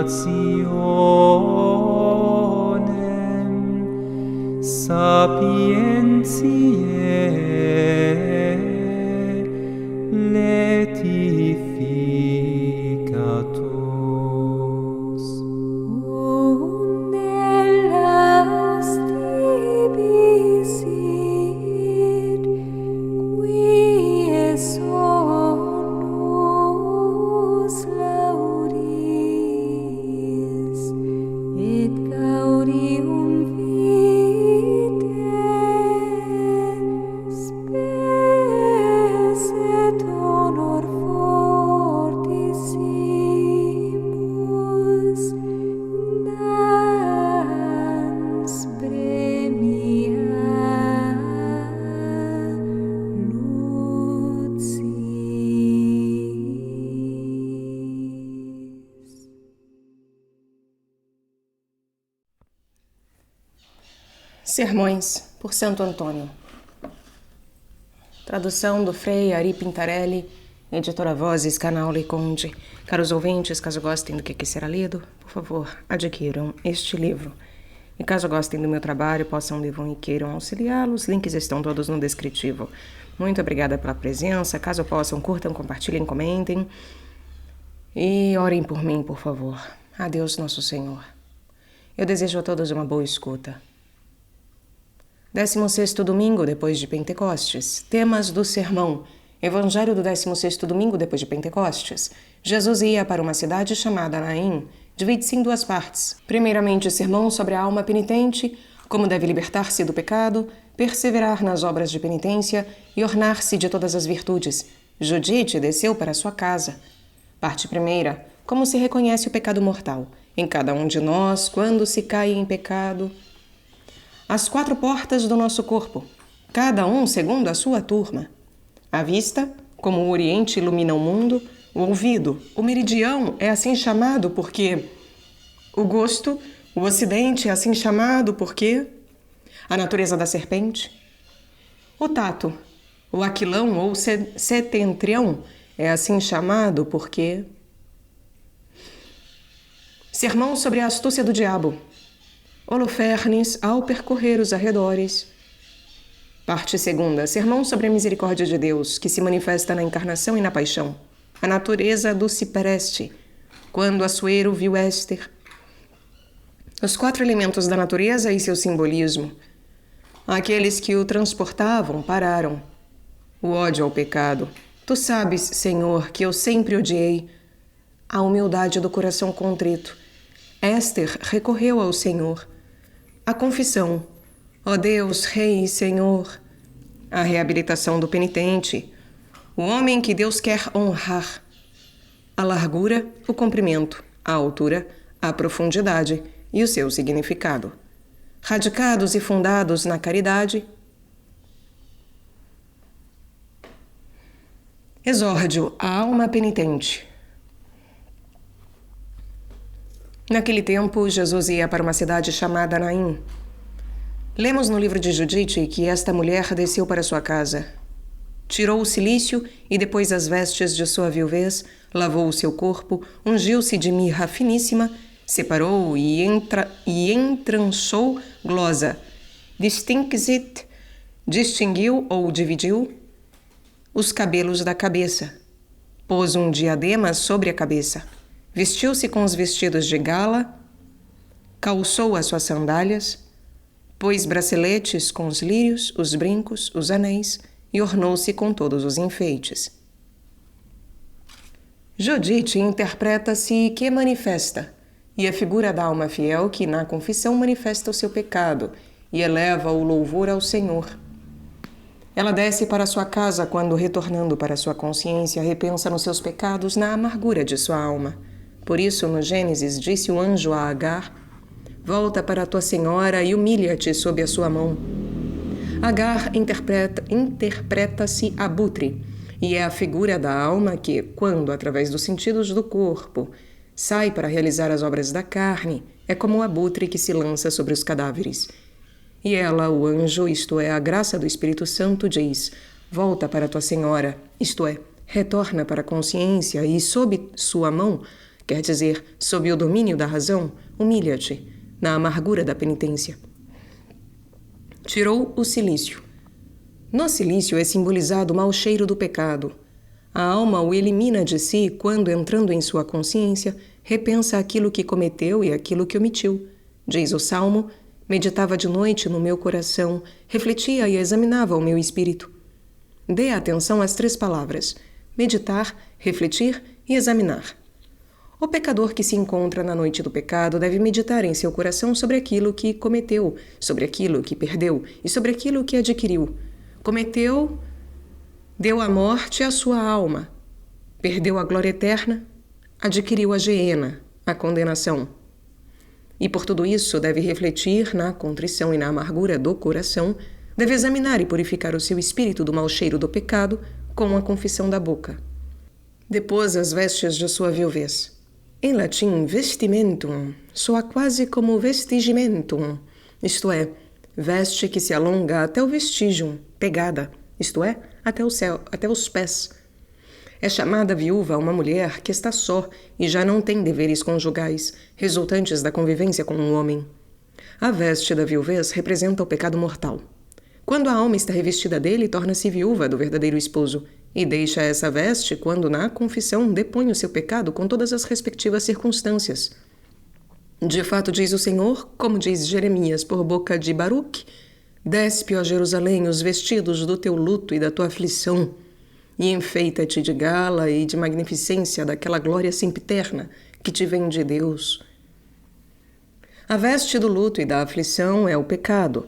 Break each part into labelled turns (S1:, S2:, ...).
S1: rationem sapientiae letificatus.
S2: Sermões, por Santo Antônio. Tradução do Frei Ari Pintarelli, editora Vozes, canal Lei Conde. Caros ouvintes, caso gostem do que aqui será lido, por favor, adquiram este livro. E caso gostem do meu trabalho, possam, devam e queiram auxiliá-los, links estão todos no descritivo. Muito obrigada pela presença, caso possam, curtam, compartilhem, comentem e orem por mim, por favor. Adeus, nosso Senhor. Eu desejo a todos uma boa escuta. 16º domingo depois de Pentecostes. Temas do sermão. Evangelho do 16º domingo depois de Pentecostes. Jesus ia para uma cidade chamada Naim. Divide-se em duas partes. Primeiramente, sermão sobre a alma penitente, como deve libertar-se do pecado, perseverar nas obras de penitência e ornar-se de todas as virtudes. Judite desceu para sua casa. Parte primeira. Como se reconhece o pecado mortal em cada um de nós quando se cai em pecado. As 4 portas do nosso corpo, cada um segundo a sua turma. A vista, como o Oriente ilumina o mundo, o ouvido, o meridião é assim chamado porque o gosto, o Ocidente é assim chamado porque a natureza da serpente. O tato, o aquilão ou setentrião é assim chamado porque sermão sobre a astúcia do diabo. Holofernes ao percorrer os arredores. Parte segunda. Sermão sobre a misericórdia de Deus, que se manifesta na encarnação e na paixão. A natureza do cipreste, quando Assuero viu Éster. Os 4 elementos da natureza e seu simbolismo. Aqueles que o transportavam pararam. O ódio ao pecado. Tu sabes, Senhor, que eu sempre odiei. A humildade do coração contrito. Éster recorreu ao Senhor. A confissão, ó Deus, Rei e Senhor. A reabilitação do penitente, o homem que Deus quer honrar. A largura, o comprimento, a altura, a profundidade e o seu significado. Radicados e fundados na caridade. Exórdio, a alma penitente. Naquele tempo, Jesus ia para uma cidade chamada Naim. Lemos no livro de Judite que esta mulher desceu para sua casa. Tirou o cilício e depois as vestes de sua viuvez, lavou o seu corpo, ungiu-se de mirra finíssima, separou e entranchou glosa. Distinguiu ou dividiu os cabelos da cabeça. Pôs um diadema sobre a cabeça. Vestiu-se com os vestidos de gala, calçou as suas sandálias, pôs braceletes com os lírios, os brincos, os anéis e ornou-se com todos os enfeites. Judite interpreta-se que manifesta, e a figura da alma fiel que na confissão manifesta o seu pecado e eleva o louvor ao Senhor. Ela desce para sua casa quando, retornando para sua consciência, repensa nos seus pecados na amargura de sua alma. Por isso, no Gênesis, disse o anjo a Agar: volta para a tua senhora e humilha-te sob a sua mão. Agar interpreta-se abutre, e é a figura da alma que, quando, através dos sentidos do corpo, sai para realizar as obras da carne, é como o abutre que se lança sobre os cadáveres. E ela, o anjo, isto é, a graça do Espírito Santo, diz: volta para tua senhora, isto é, retorna para a consciência e, sob sua mão, quer dizer, sob o domínio da razão, humilha-te, na amargura da penitência. Tirou o cilício. No cilício é simbolizado o mau cheiro do pecado. A alma o elimina de si quando, entrando em sua consciência, repensa aquilo que cometeu e aquilo que omitiu. Diz o Salmo: meditava de noite no meu coração, refletia e examinava o meu espírito. Dê atenção às 3 palavras: meditar, refletir e examinar. O pecador que se encontra na noite do pecado deve meditar em seu coração sobre aquilo que cometeu, sobre aquilo que perdeu e sobre aquilo que adquiriu. Cometeu, deu a morte à sua alma. Perdeu a glória eterna, adquiriu a geena, a condenação. E por tudo isso deve refletir na contrição e na amargura do coração, deve examinar e purificar o seu espírito do mau cheiro do pecado com a confissão da boca. Depôs as vestes de sua viuvez. Em latim, vestimentum soa quase como vestigimentum, isto é, veste que se alonga até o vestigium, pegada, isto é, até o céu, até os pés. É chamada viúva uma mulher que está só e já não tem deveres conjugais, resultantes da convivência com um homem. A veste da viuvez representa o pecado mortal. Quando a alma está revestida dele, torna-se viúva do verdadeiro esposo, e deixa essa veste quando, na confissão, depõe o seu pecado com todas as respectivas circunstâncias. De fato, diz o Senhor, como diz Jeremias por boca de Baruque: despe, ó Jerusalém, os vestidos do teu luto e da tua aflição, e enfeita-te de gala e de magnificência daquela glória sempiterna que te vem de Deus. A veste do luto e da aflição é o pecado,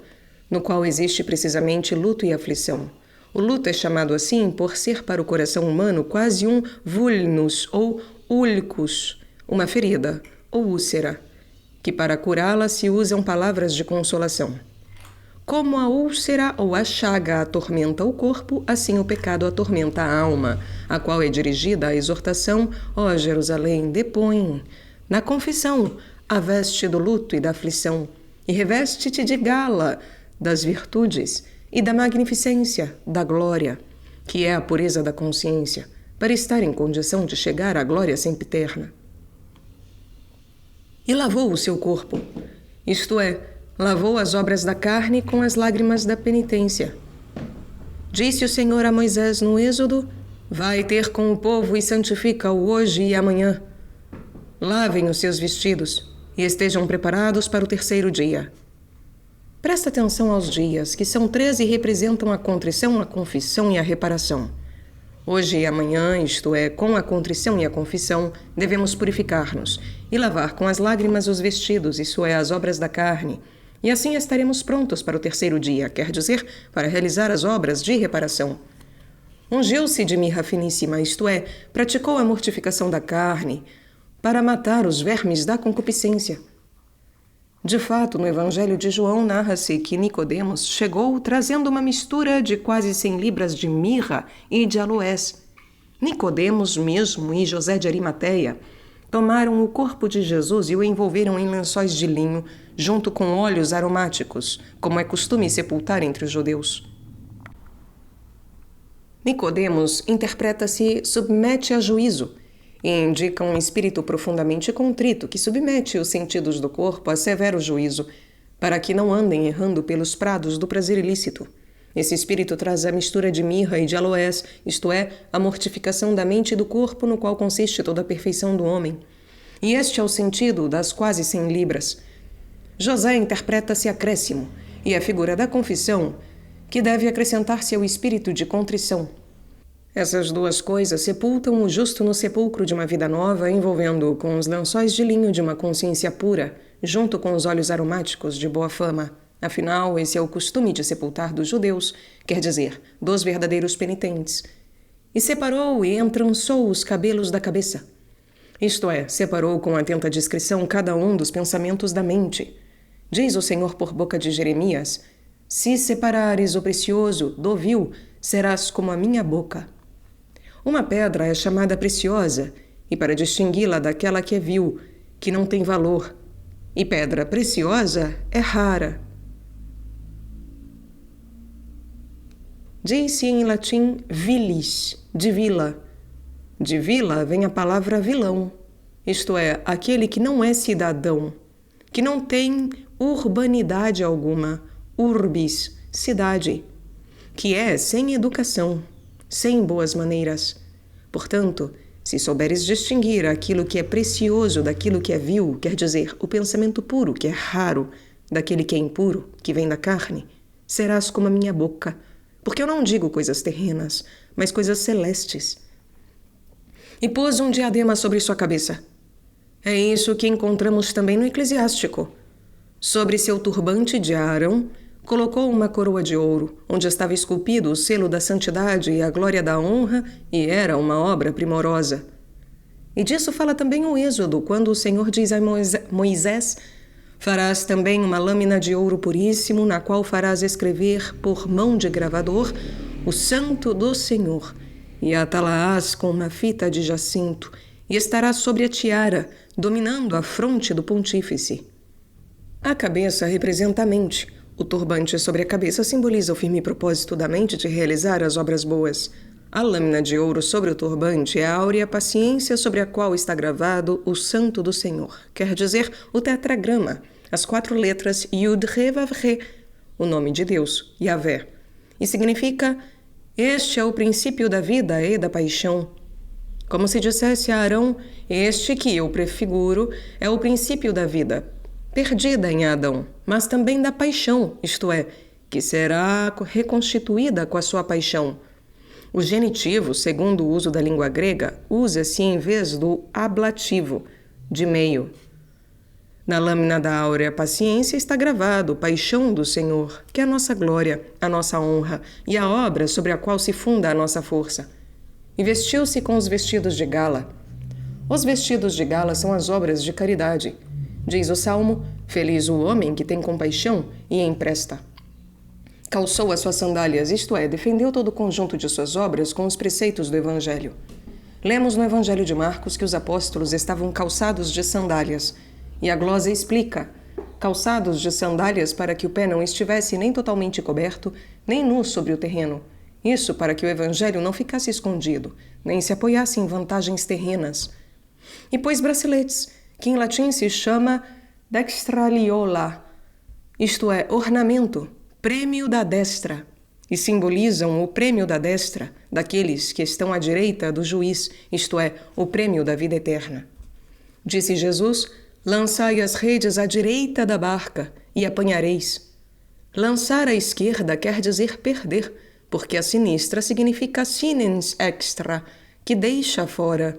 S2: no qual existe precisamente luto e aflição. O luto é chamado assim por ser para o coração humano quase um vulnus ou ulcus, uma ferida ou úlcera, que para curá-la se usam palavras de consolação. Como a úlcera ou a chaga atormenta o corpo, assim o pecado atormenta a alma, a qual é dirigida a exortação: ó Jerusalém, depõe, na confissão, a veste do luto e da aflição, e reveste-te de gala das virtudes e da magnificência, da glória, que é a pureza da consciência, para estar em condição de chegar à glória sempiterna. E lavou o seu corpo, isto é, lavou as obras da carne com as lágrimas da penitência. Disse o Senhor a Moisés no Êxodo: vai ter com o povo e santifica-o hoje e amanhã. Lavem os seus vestidos e estejam preparados para o 3º dia. Presta atenção aos dias, que são 3 e representam a contrição, a confissão e a reparação. Hoje e amanhã, isto é, com a contrição e a confissão, devemos purificar-nos e lavar com as lágrimas os vestidos, isso é, as obras da carne. E assim estaremos prontos para o 3º dia, quer dizer, para realizar as obras de reparação. Ungiu-se de mirra finíssima, isto é, praticou a mortificação da carne, para matar os vermes da concupiscência. De fato, no Evangelho de João narra-se que Nicodemos chegou trazendo uma mistura de quase 100 libras de mirra e de aloés. Nicodemos mesmo e José de Arimateia tomaram o corpo de Jesus e o envolveram em lençóis de linho, junto com óleos aromáticos, como é costume sepultar entre os judeus. Nicodemos interpreta-se submete a juízo, e indica um espírito profundamente contrito que submete os sentidos do corpo a severo juízo, para que não andem errando pelos prados do prazer ilícito. Esse espírito traz a mistura de mirra e de aloés, isto é, a mortificação da mente e do corpo, no qual consiste toda a perfeição do homem. E este é o sentido das quase 100 libras. José interpreta-se acréscimo, e a figura da confissão, que deve acrescentar-se ao espírito de contrição. Essas 2 coisas sepultam o justo no sepulcro de uma vida nova, envolvendo-o com os lençóis de linho de uma consciência pura, junto com os óleos aromáticos de boa fama. Afinal, esse é o costume de sepultar dos judeus, quer dizer, dos verdadeiros penitentes. E separou e entrançou os cabelos da cabeça. Isto é, separou com atenta discrição cada um dos pensamentos da mente. Diz o Senhor por boca de Jeremias: se separares o precioso do vil, serás como a minha boca. Uma pedra é chamada preciosa, e para distingui-la daquela que é vil, que não tem valor, e pedra preciosa é rara. Diz-se em latim vilis, de vila. De vila vem a palavra vilão. isto é, aquele que não é cidadão, que não tem urbanidade alguma, urbis, cidade, que é sem educação, sem boas maneiras. Portanto, se souberes distinguir aquilo que é precioso daquilo que é vil, quer dizer, o pensamento puro, que é raro, daquele que é impuro, que vem da carne, serás como a minha boca, porque eu não digo coisas terrenas, mas coisas celestes. E pôs um diadema sobre sua cabeça. É isso que encontramos também no Eclesiástico. Sobre seu turbante de Arão, colocou uma coroa de ouro, onde estava esculpido o selo da santidade e a glória da honra, e era uma obra primorosa. E disso fala também o Êxodo, quando o Senhor diz a Moisés: farás também uma lâmina de ouro puríssimo, na qual farás escrever por mão de gravador o santo do Senhor, e atá-la-ás com uma fita de jacinto, e estará sobre a tiara, dominando a fronte do pontífice. A cabeça representa a mente. O turbante sobre a cabeça simboliza o firme propósito da mente de realizar as obras boas. A lâmina de ouro sobre o turbante é a áurea paciência sobre a qual está gravado o Santo do Senhor, quer dizer, o tetragrama, as 4 letras Yud-He-Vav-He, o nome de Deus, Yahvé, e significa: este é o princípio da vida e da paixão. Como se dissesse a Arão: este que eu prefiguro é o princípio da vida, perdida em Adão, mas também da paixão, isto é, que será reconstituída com a sua paixão. O genitivo, segundo o uso da língua grega, usa-se em vez do ablativo, de meio. Na lâmina da áurea paciência está gravado paixão do Senhor, que é a nossa glória, a nossa honra e a obra sobre a qual se funda a nossa força. E vestiu-se com os vestidos de gala. Os vestidos de gala são as obras de caridade. Diz o Salmo: feliz o homem que tem compaixão e empresta. Calçou as suas sandálias, isto é, defendeu todo o conjunto de suas obras com os preceitos do Evangelho. Lemos no Evangelho de Marcos que os apóstolos estavam calçados de sandálias, e a glosa explica: calçados de sandálias para que o pé não estivesse nem totalmente coberto, nem nu sobre o terreno. Isso para que o Evangelho não ficasse escondido, nem se apoiasse em vantagens terrenas. E pôs braceletes, que em latim se chama dextraliola, isto é, ornamento, prêmio da destra, e simbolizam o prêmio da destra daqueles que estão à direita do juiz, isto é, o prêmio da vida eterna. Disse Jesus: lançai as redes à direita da barca e apanhareis. Lançar à esquerda quer dizer perder, porque a sinistra significa sinens extra, que deixa fora.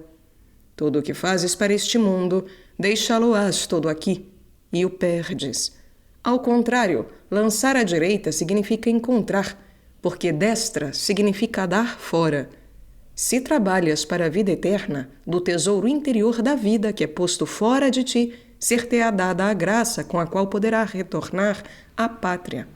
S2: Tudo o que fazes para este mundo, deixá-lo-ás todo aqui, e o perdes. Ao contrário, lançar à direita significa encontrar, porque destra significa dar fora. Se trabalhas para a vida eterna, do tesouro interior da vida que é posto fora de ti, ser-te-á dada a graça com a qual poderá retornar à pátria.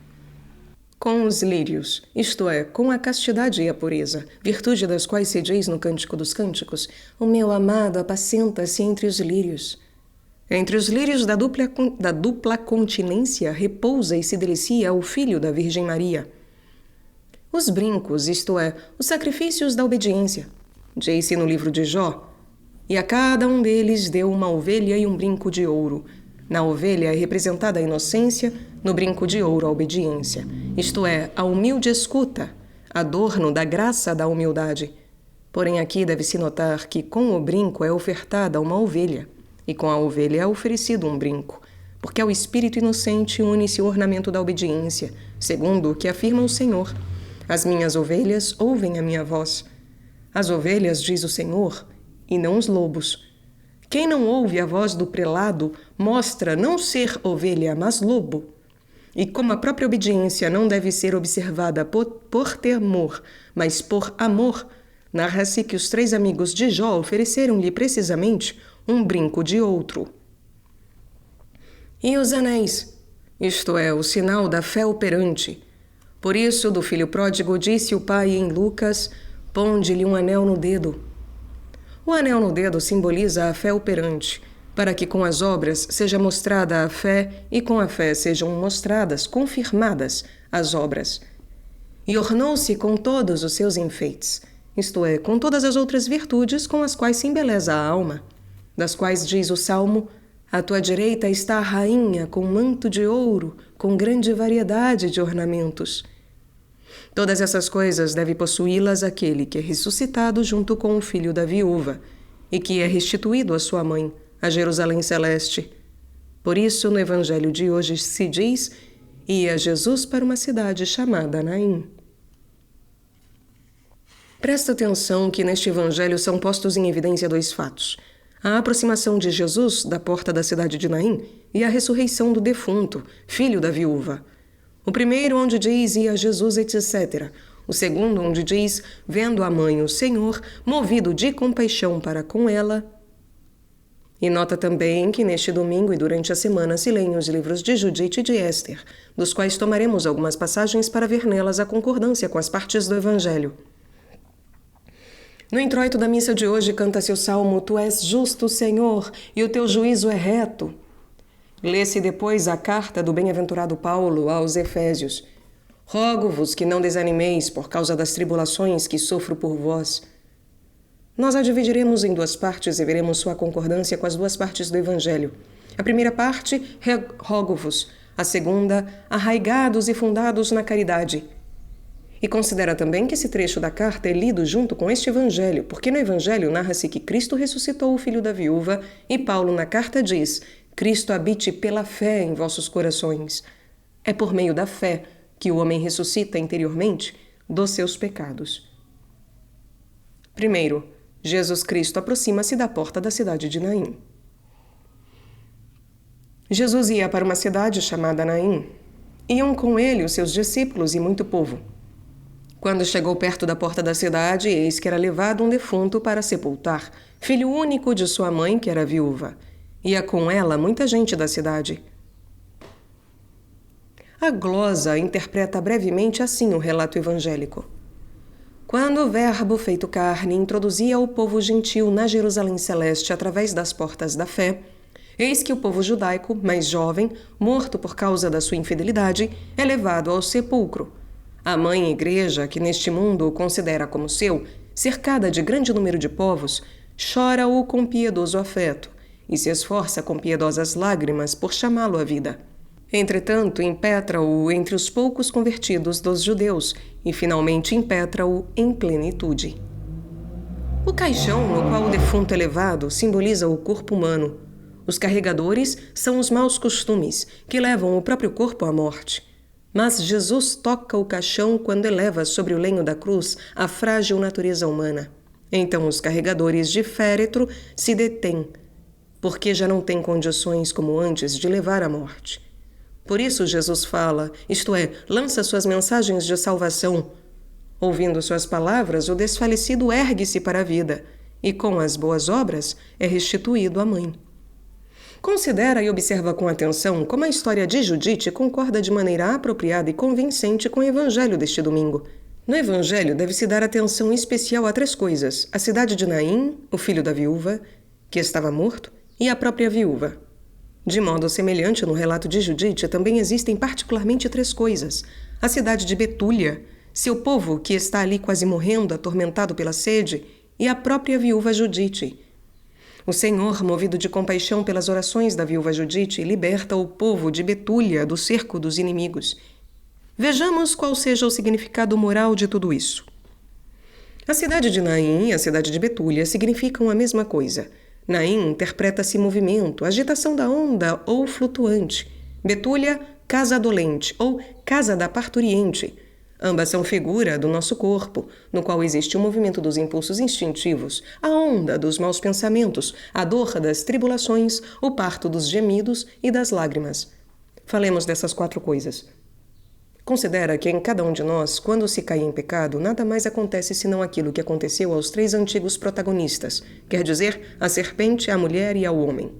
S2: Com os lírios, isto é, com a castidade e a pureza, virtude das quais se diz no Cântico dos Cânticos: o meu amado apacenta-se entre os lírios. Entre os lírios da dupla continência repousa e se delicia o Filho da Virgem Maria. Os brincos, isto é, os sacrifícios da obediência, diz-se no livro de Jó: e a cada um deles deu uma ovelha e um brinco de ouro. Na ovelha é representada a inocência, no brinco de ouro a obediência, isto é, a humilde escuta, adorno da graça da humildade. Porém aqui deve-se notar que com o brinco é ofertada uma ovelha, e com a ovelha é oferecido um brinco, porque ao espírito inocente une-se o ornamento da obediência, segundo o que afirma o Senhor: as minhas ovelhas ouvem a minha voz. As ovelhas, diz o Senhor, e não os lobos. Quem não ouve a voz do prelado mostra não ser ovelha, mas lobo. E como a própria obediência não deve ser observada por temor, mas por amor, narra-se que os 3 amigos de Jó ofereceram-lhe precisamente um brinco de outro. E os anéis, isto é, o sinal da fé operante. Por isso, do filho pródigo disse o pai em Lucas: ponde-lhe um anel no dedo. O anel no dedo simboliza a fé operante, para que com as obras seja mostrada a fé e com a fé sejam mostradas, confirmadas, as obras. E ornou-se com todos os seus enfeites, isto é, com todas as outras virtudes com as quais se embeleza a alma. das quais diz o Salmo: à tua direita está a rainha com manto de ouro, com grande variedade de ornamentos. Todas essas coisas deve possuí-las aquele que é ressuscitado junto com o filho da viúva e que é restituído à sua mãe, a Jerusalém celeste. Por isso, no evangelho de hoje se diz: ia Jesus para uma cidade chamada Naim. Presta atenção que neste evangelho são postos em evidência dois fatos: a aproximação de Jesus da porta da cidade de Naim e a ressurreição do defunto, filho da viúva. O primeiro onde diz ia Jesus, etc. O segundo onde diz, vendo a mãe o Senhor, movido de compaixão para com ela. E nota também que neste domingo e durante a semana se leem os livros de Judite e de Éster, dos quais tomaremos algumas passagens para ver nelas a concordância com as partes do evangelho. No introito da missa de hoje canta-se o salmo: Tu és justo, Senhor, e o teu juízo é reto. Lê-se depois a carta do bem-aventurado Paulo aos Efésios: Rogo-vos que não desanimeis por causa das tribulações que sofro por vós. Nós a dividiremos em duas partes e veremos sua concordância com as duas partes do Evangelho. A primeira parte, rogo-vos. A segunda, arraigados e fundados na caridade. E considera também que esse trecho da carta é lido junto com este Evangelho, porque no Evangelho narra-se que Cristo ressuscitou o filho da viúva e Paulo na carta diz: Cristo habite pela fé em vossos corações. É por meio da fé que o homem ressuscita interiormente dos seus pecados. Primeiro, Jesus Cristo aproxima-se da porta da cidade de Naim. Jesus ia para uma cidade chamada Naim. Iam com ele os seus discípulos e muito povo. Quando chegou perto da porta da cidade, eis que era levado um defunto para sepultar, filho único de sua mãe, que era viúva. Ia com ela muita gente da cidade. A glosa interpreta brevemente assim o relato evangélico. Quando o Verbo feito carne introduzia o povo gentil na Jerusalém celeste através das portas da fé, eis que o povo judaico, mais jovem, morto por causa da sua infidelidade, é levado ao sepulcro. A mãe igreja, que neste mundo o considera como seu, cercada de grande número de povos, chora-o com piedoso afeto e se esforça com piedosas lágrimas por chamá-lo à vida. Entretanto, impetra-o entre os poucos convertidos dos judeus e finalmente impetra-o em plenitude. O caixão no qual o defunto é levado simboliza o corpo humano. Os carregadores são os maus costumes que levam o próprio corpo à morte. Mas Jesus toca o caixão quando eleva sobre o lenho da cruz a frágil natureza humana. Então os carregadores de féretro se detêm, porque já não têm condições como antes de levar à morte. Por isso Jesus fala, isto é, lança suas mensagens de salvação. Ouvindo suas palavras, o desfalecido ergue-se para a vida e com as boas obras é restituído à mãe. Considera e observa com atenção como a história de Judite concorda de maneira apropriada e convincente com o evangelho deste domingo. No evangelho deve-se dar atenção especial a três coisas: a cidade de Naim, o filho da viúva, que estava morto, e a própria viúva. De modo semelhante, no relato de Judite também existem particularmente três coisas: a cidade de Betúlia, seu povo que está ali quase morrendo, atormentado pela sede, e a própria viúva Judite. O Senhor, movido de compaixão pelas orações da viúva Judite, liberta o povo de Betúlia do cerco dos inimigos. Vejamos qual seja o significado moral de tudo isso. A cidade de Naim e a cidade de Betúlia significam a mesma coisa. Naim interpreta-se movimento, agitação da onda ou flutuante. Betúlia, casa dolente ou casa da parturiente. Ambas são figura do nosso corpo, no qual existe o movimento dos impulsos instintivos, a onda dos maus pensamentos, a dor das tribulações, o parto dos gemidos e das lágrimas. Falemos dessas quatro coisas. Considera que em cada um de nós, quando se cai em pecado, nada mais acontece senão aquilo que aconteceu aos três antigos protagonistas, quer dizer, à serpente, à mulher e ao homem.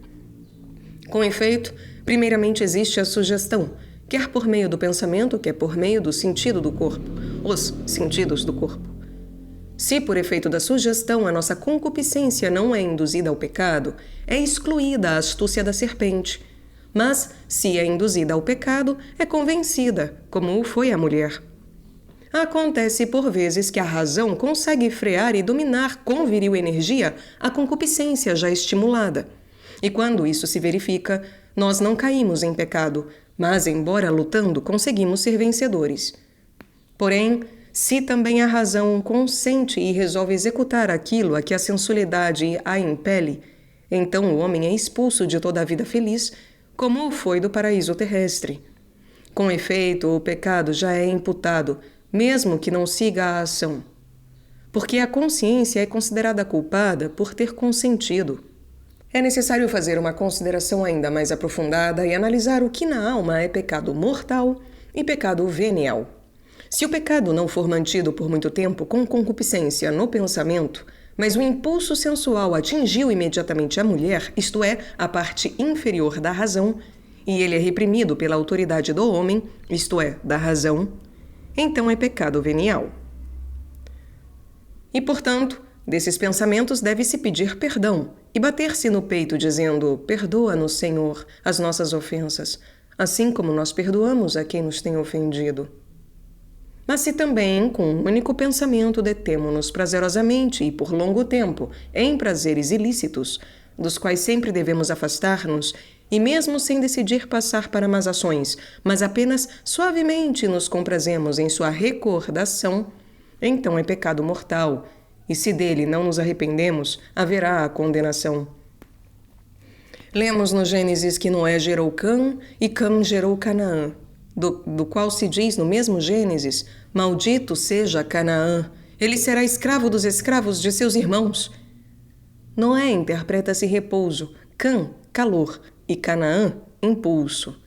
S2: Com efeito, primeiramente existe a sugestão, quer por meio do pensamento, quer por meio do sentido do corpo, os sentidos do corpo. Se por efeito da sugestão a nossa concupiscência não é induzida ao pecado, é excluída a astúcia da serpente. Mas, se é induzida ao pecado, é convencida, como o foi a mulher. Acontece por vezes que a razão consegue frear e dominar com viril energia a concupiscência já estimulada. E quando isso se verifica, nós não caímos em pecado, mas, embora lutando, conseguimos ser vencedores. Porém, se também a razão consente e resolve executar aquilo a que a sensualidade a impele, então o homem é expulso de toda a vida feliz, como o foi do paraíso terrestre. Com efeito, o pecado já é imputado, mesmo que não siga a ação, porque a consciência é considerada culpada por ter consentido. É necessário fazer uma consideração ainda mais aprofundada e analisar o que na alma é pecado mortal e pecado venial. Se o pecado não for mantido por muito tempo com concupiscência no pensamento, mas o impulso sensual atingiu imediatamente a mulher, isto é, a parte inferior da razão, e ele é reprimido pela autoridade do homem, isto é, da razão, então é pecado venial. E, portanto, desses pensamentos deve-se pedir perdão e bater-se no peito dizendo: perdoa-nos, Senhor, as nossas ofensas, assim como nós perdoamos a quem nos tem ofendido. Mas se também, com um único pensamento, detemo-nos prazerosamente e por longo tempo em prazeres ilícitos, dos quais sempre devemos afastar-nos, e mesmo sem decidir passar para más ações, mas apenas suavemente nos comprazemos em sua recordação, então é pecado mortal, e se dele não nos arrependemos, haverá a condenação. Lemos no Gênesis que Noé gerou Cã e Cã gerou Canaã, do qual se diz no mesmo Gênesis: maldito seja Canaã, ele será escravo dos escravos de seus irmãos. Noé interpreta-se repouso, Cã, calor, e Canaã, impulso.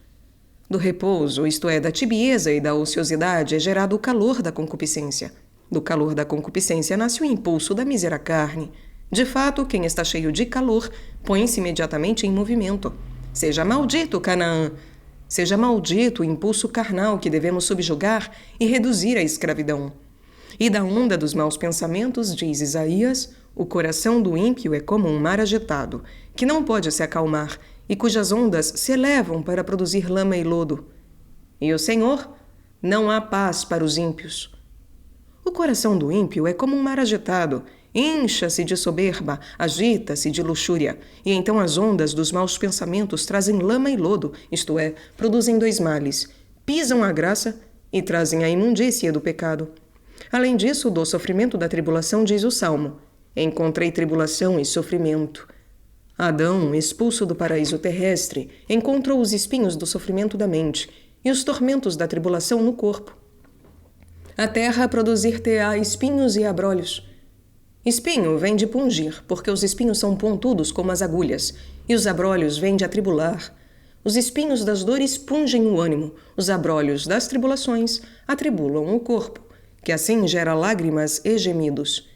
S2: Do repouso, isto é, da tibieza e da ociosidade, é gerado o calor da concupiscência. Do calor da concupiscência nasce o impulso da mísera carne. De fato, quem está cheio de calor põe-se imediatamente em movimento. Seja maldito, Canaã! Seja maldito o impulso carnal que devemos subjugar e reduzir à escravidão. E da onda dos maus pensamentos, diz Isaías, o coração do ímpio é como um mar agitado, que não pode se acalmar, e cujas ondas se elevam para produzir lama e lodo. E o Senhor, não há paz para os ímpios. O coração do ímpio é como um mar agitado, incha-se de soberba, agita-se de luxúria, e então as ondas dos maus pensamentos trazem lama e lodo, isto é, produzem dois males, pisam a graça e trazem a imundícia do pecado. Além disso, do sofrimento da tribulação diz o Salmo: encontrei tribulação e sofrimento. Adão, expulso do paraíso terrestre, encontrou os espinhos do sofrimento da mente e os tormentos da tribulação no corpo. A terra produzir-te-á espinhos e abrolhos. Espinho vem de pungir, porque os espinhos são pontudos como as agulhas, e os abrolhos vêm de atribular. Os espinhos das dores pungem o ânimo, os abrolhos das tribulações atribulam o corpo, que assim gera lágrimas e gemidos.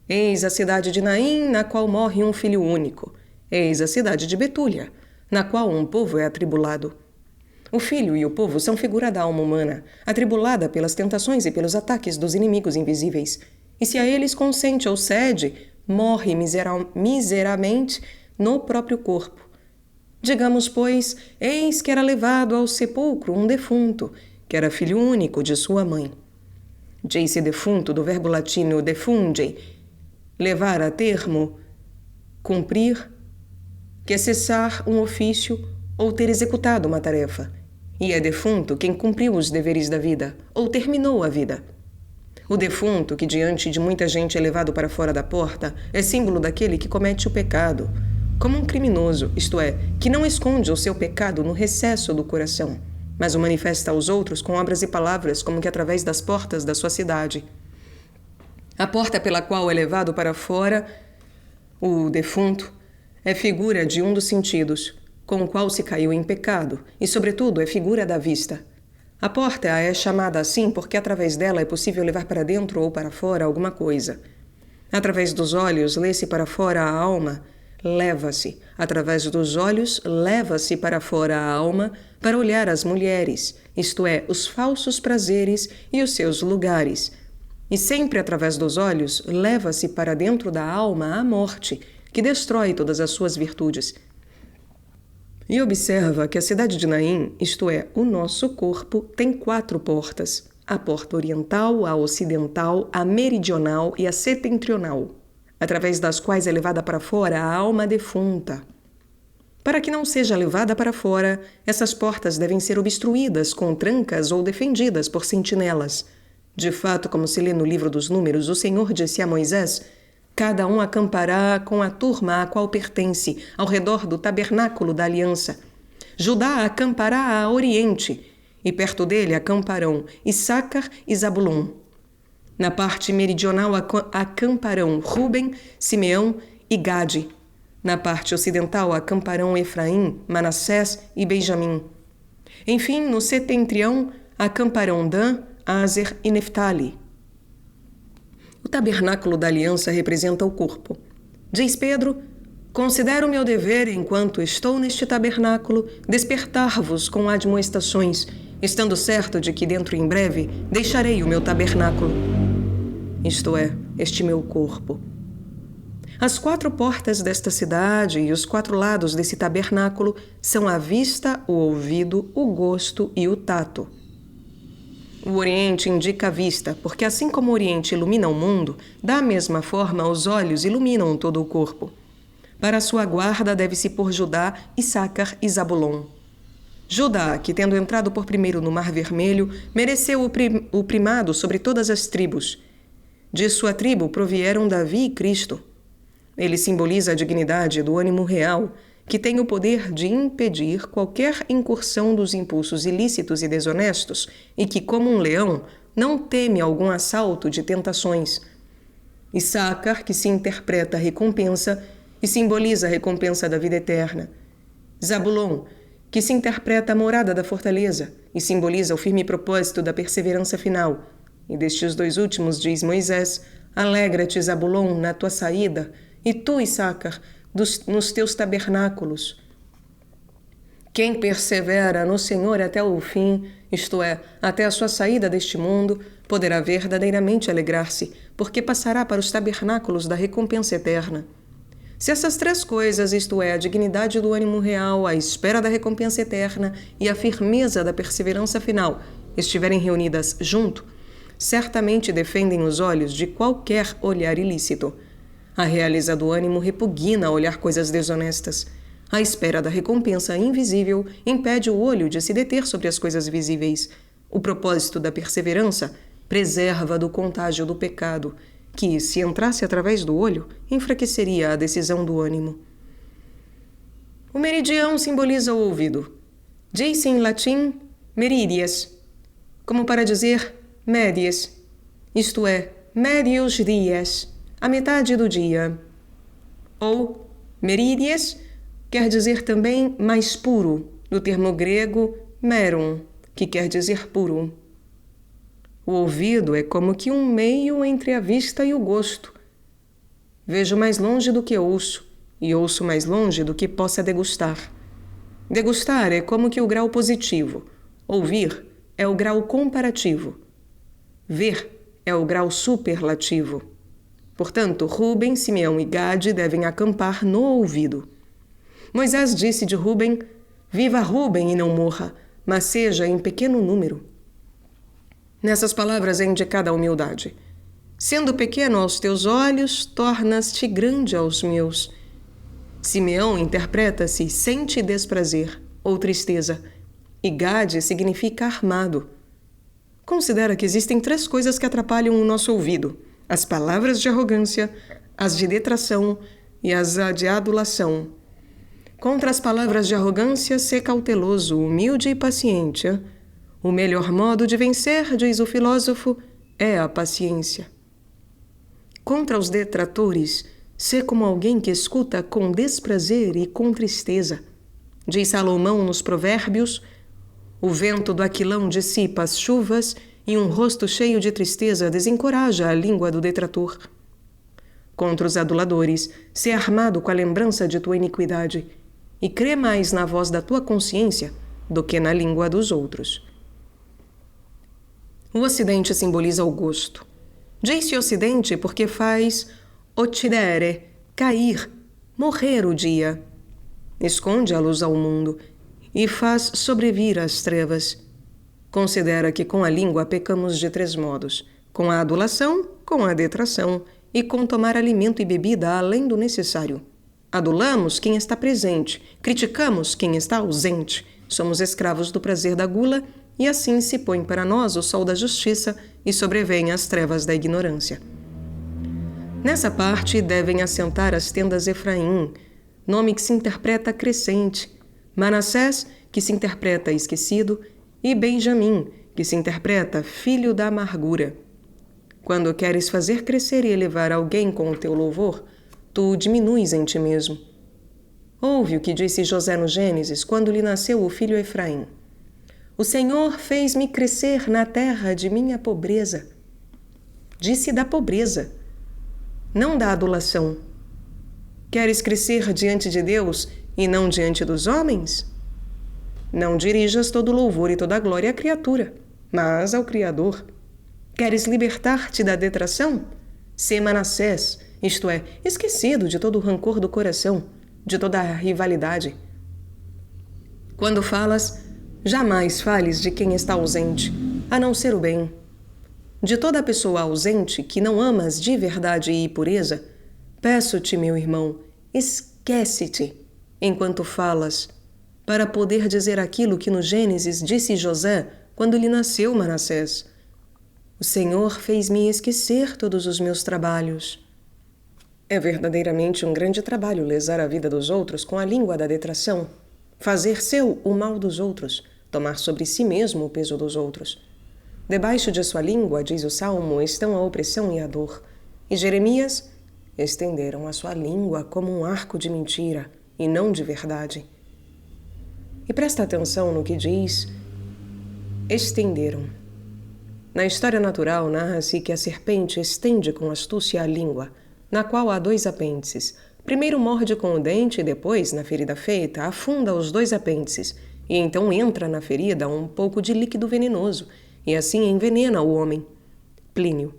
S2: Eis a cidade de Naim, na qual morre um filho único. Eis a cidade de Betúlia, na qual um povo é atribulado. O filho e o povo são figura da alma humana, atribulada pelas tentações e pelos ataques dos inimigos invisíveis. E se a eles consente ou cede, morre miseramente no próprio corpo. Digamos, pois, eis que era levado ao sepulcro um defunto, que era filho único de sua mãe. Diz-se defunto do verbo latino defungere, levar a termo, cumprir, que é cessar um ofício ou ter executado uma tarefa. E é defunto quem cumpriu os deveres da vida ou terminou a vida. O defunto, que diante de muita gente é levado para fora da porta, é símbolo daquele que comete o pecado, como um criminoso, isto é, que não esconde o seu pecado no recesso do coração, mas o manifesta aos outros com obras e palavras, como que através das portas da sua cidade. A porta pela qual é levado para fora o defunto é figura de um dos sentidos, com o qual se caiu em pecado, e, sobretudo, é figura da vista. A porta é chamada assim porque através dela é possível levar para dentro ou para fora alguma coisa. Através dos olhos, lê-se para fora a alma, leva-se. Através dos olhos, leva-se para fora a alma para olhar as mulheres, isto é, os falsos prazeres e os seus lugares. E sempre através dos olhos, leva-se para dentro da alma a morte, que destrói todas as suas virtudes. E observa que a cidade de Naim, isto é, o nosso corpo, tem 4 portas. a porta oriental, a ocidental, a meridional e a setentrional, através das quais é levada para fora a alma defunta. Para que não seja levada para fora, essas portas devem ser obstruídas com trancas ou defendidas por sentinelas. De fato, como se lê no livro dos Números, o Senhor disse a Moisés: cada um acampará com a turma a qual pertence, ao redor do tabernáculo da aliança. Judá acampará a oriente, e perto dele acamparão Issacar e Zabulon. Na parte meridional acamparão Ruben, Simeão e Gade. Na parte ocidental acamparão Efraim, Manassés e Benjamim. Enfim, no setentrião acamparão Dan, Aser e Neftali. O tabernáculo da aliança representa o corpo. Diz Pedro: considero meu dever, enquanto estou neste tabernáculo, despertar-vos com admoestações, estando certo de que dentro em breve deixarei o meu tabernáculo. Isto é, este meu corpo. As 4 portas desta cidade e os 4 lados desse tabernáculo são a vista, o ouvido, o gosto e o tato. O Oriente indica a vista, porque assim como o Oriente ilumina o mundo, da mesma forma os olhos iluminam todo o corpo. Para sua guarda deve-se pôr Judá, Issacar e Zabulon. Judá, que tendo entrado por primeiro no Mar Vermelho, mereceu o primado sobre todas as tribos. De sua tribo provieram Davi e Cristo. Ele simboliza a dignidade do ânimo real, que tem o poder de impedir qualquer incursão dos impulsos ilícitos e desonestos e que, como um leão, não teme algum assalto de tentações. Issacar, que se interpreta a recompensa e simboliza a recompensa da vida eterna. Zabulon, que se interpreta a morada da fortaleza e simboliza o firme propósito da perseverança final. E destes 2 últimos diz Moisés: alegra-te, Zabulon, na tua saída, e tu, Issacar, nos teus tabernáculos. Quem persevera no Senhor até o fim, isto é, até a sua saída deste mundo, poderá verdadeiramente alegrar-se, porque passará para os tabernáculos da recompensa eterna. Se essas 3 coisas, isto é, a dignidade do ânimo real, a espera da recompensa eterna e a firmeza da perseverança final, estiverem reunidas junto, certamente defendem os olhos de qualquer olhar ilícito. A realeza do ânimo repugna olhar coisas desonestas. A espera da recompensa invisível impede o olho de se deter sobre as coisas visíveis. O propósito da perseverança preserva do contágio do pecado, que, se entrasse através do olho, enfraqueceria a decisão do ânimo. O meridião simboliza o ouvido. Diz-se em latim meridias, como para dizer médias, isto é, medios dias, a metade do dia. Ou meridias quer dizer também mais puro, do termo grego meron, que quer dizer puro. O ouvido é como que um meio entre a vista e o gosto. Vejo mais longe do que ouço, e ouço mais longe do que possa degustar. Degustar é como que o grau positivo, ouvir é o grau comparativo, ver é o grau superlativo. Portanto, Ruben, Simeão e Gade devem acampar no ouvido. Moisés disse de Ruben: viva Ruben e não morra, mas seja em pequeno número. Nessas palavras é indicada a humildade. Sendo pequeno aos teus olhos, tornas-te grande aos meus. Simeão interpreta-se sente desprazer ou tristeza, e Gade significa armado. Considera que existem 3 coisas que atrapalham o nosso ouvido: as palavras de arrogância, as de detração e as de adulação. Contra as palavras de arrogância, sê cauteloso, humilde e paciente. O melhor modo de vencer, diz o filósofo, é a paciência. Contra os detratores, sê como alguém que escuta com desprazer e com tristeza. Diz Salomão nos Provérbios: o vento do aquilão dissipa as chuvas e um rosto cheio de tristeza desencoraja a língua do detrator. Contra os aduladores, sê armado com a lembrança de tua iniquidade e crê mais na voz da tua consciência do que na língua dos outros. O ocidente simboliza o gosto. Diz-se ocidente porque faz occidere, cair, morrer o dia. Esconde a luz ao mundo e faz sobrevir as trevas. Considera que com a língua pecamos de 3 modos: com a adulação, com a detração e com tomar alimento e bebida além do necessário. Adulamos quem está presente, criticamos quem está ausente, somos escravos do prazer da gula e assim se põe para nós o sol da justiça e sobrevêm as trevas da ignorância. Nessa parte devem assentar as tendas Efraim, nome que se interpreta crescente, Manassés, que se interpreta esquecido, e Benjamim, que se interpreta filho da amargura. Quando queres fazer crescer e elevar alguém com o teu louvor, tu o diminuis em ti mesmo. Ouve o que disse José no Gênesis quando lhe nasceu o filho Efraim. O Senhor fez-me crescer na terra de minha pobreza. Disse da pobreza, não da adulação. Queres crescer diante de Deus e não diante dos homens? Não dirijas todo louvor e toda glória à criatura, mas ao Criador. Queres libertar-te da detração? Sê Manassés, isto é, esquecido de todo o rancor do coração, de toda a rivalidade. Quando falas, jamais fales de quem está ausente, a não ser o bem. De toda a pessoa ausente que não amas de verdade e pureza, peço-te, meu irmão, esquece-te enquanto falas, para poder dizer aquilo que no Gênesis disse José quando lhe nasceu Manassés. O Senhor fez-me esquecer todos os meus trabalhos. É verdadeiramente um grande trabalho lesar a vida dos outros com a língua da detração, fazer seu o mal dos outros, tomar sobre si mesmo o peso dos outros. Debaixo de sua língua, diz o Salmo, estão a opressão e a dor. E Jeremias, estenderam a sua língua como um arco de mentira e não de verdade. E presta atenção no que diz estenderam. Na história natural, narra-se que a serpente estende com astúcia a língua, na qual há 2 apêndices. Primeiro morde com o dente e depois, na ferida feita, afunda os 2 apêndices e então entra na ferida um pouco de líquido venenoso e assim envenena o homem. Plínio.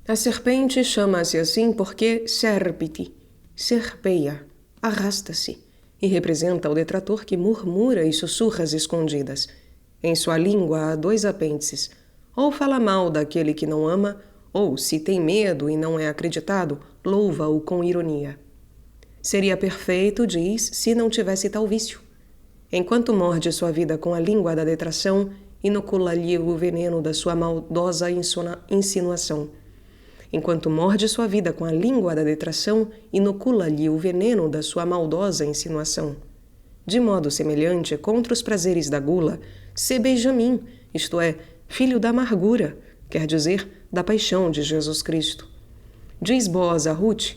S2: A serpente chama-se assim porque serpiti, serpeia, arrasta-se, e representa o detrator que murmura e sussurra às escondidas. Em sua língua há 2 apêndices. Ou fala mal daquele que não ama, ou, se tem medo e não é acreditado, louva-o com ironia. Seria perfeito, diz, se não tivesse tal vício. Enquanto morde sua vida com a língua da detração, inocula-lhe o veneno da sua maldosa insinuação. Enquanto morde sua vida com a língua da detração, inocula-lhe o veneno da sua maldosa insinuação. De modo semelhante, contra os prazeres da gula, sê Benjamim, isto é, filho da amargura, quer dizer, da paixão de Jesus Cristo. Diz Boaz a Ruth,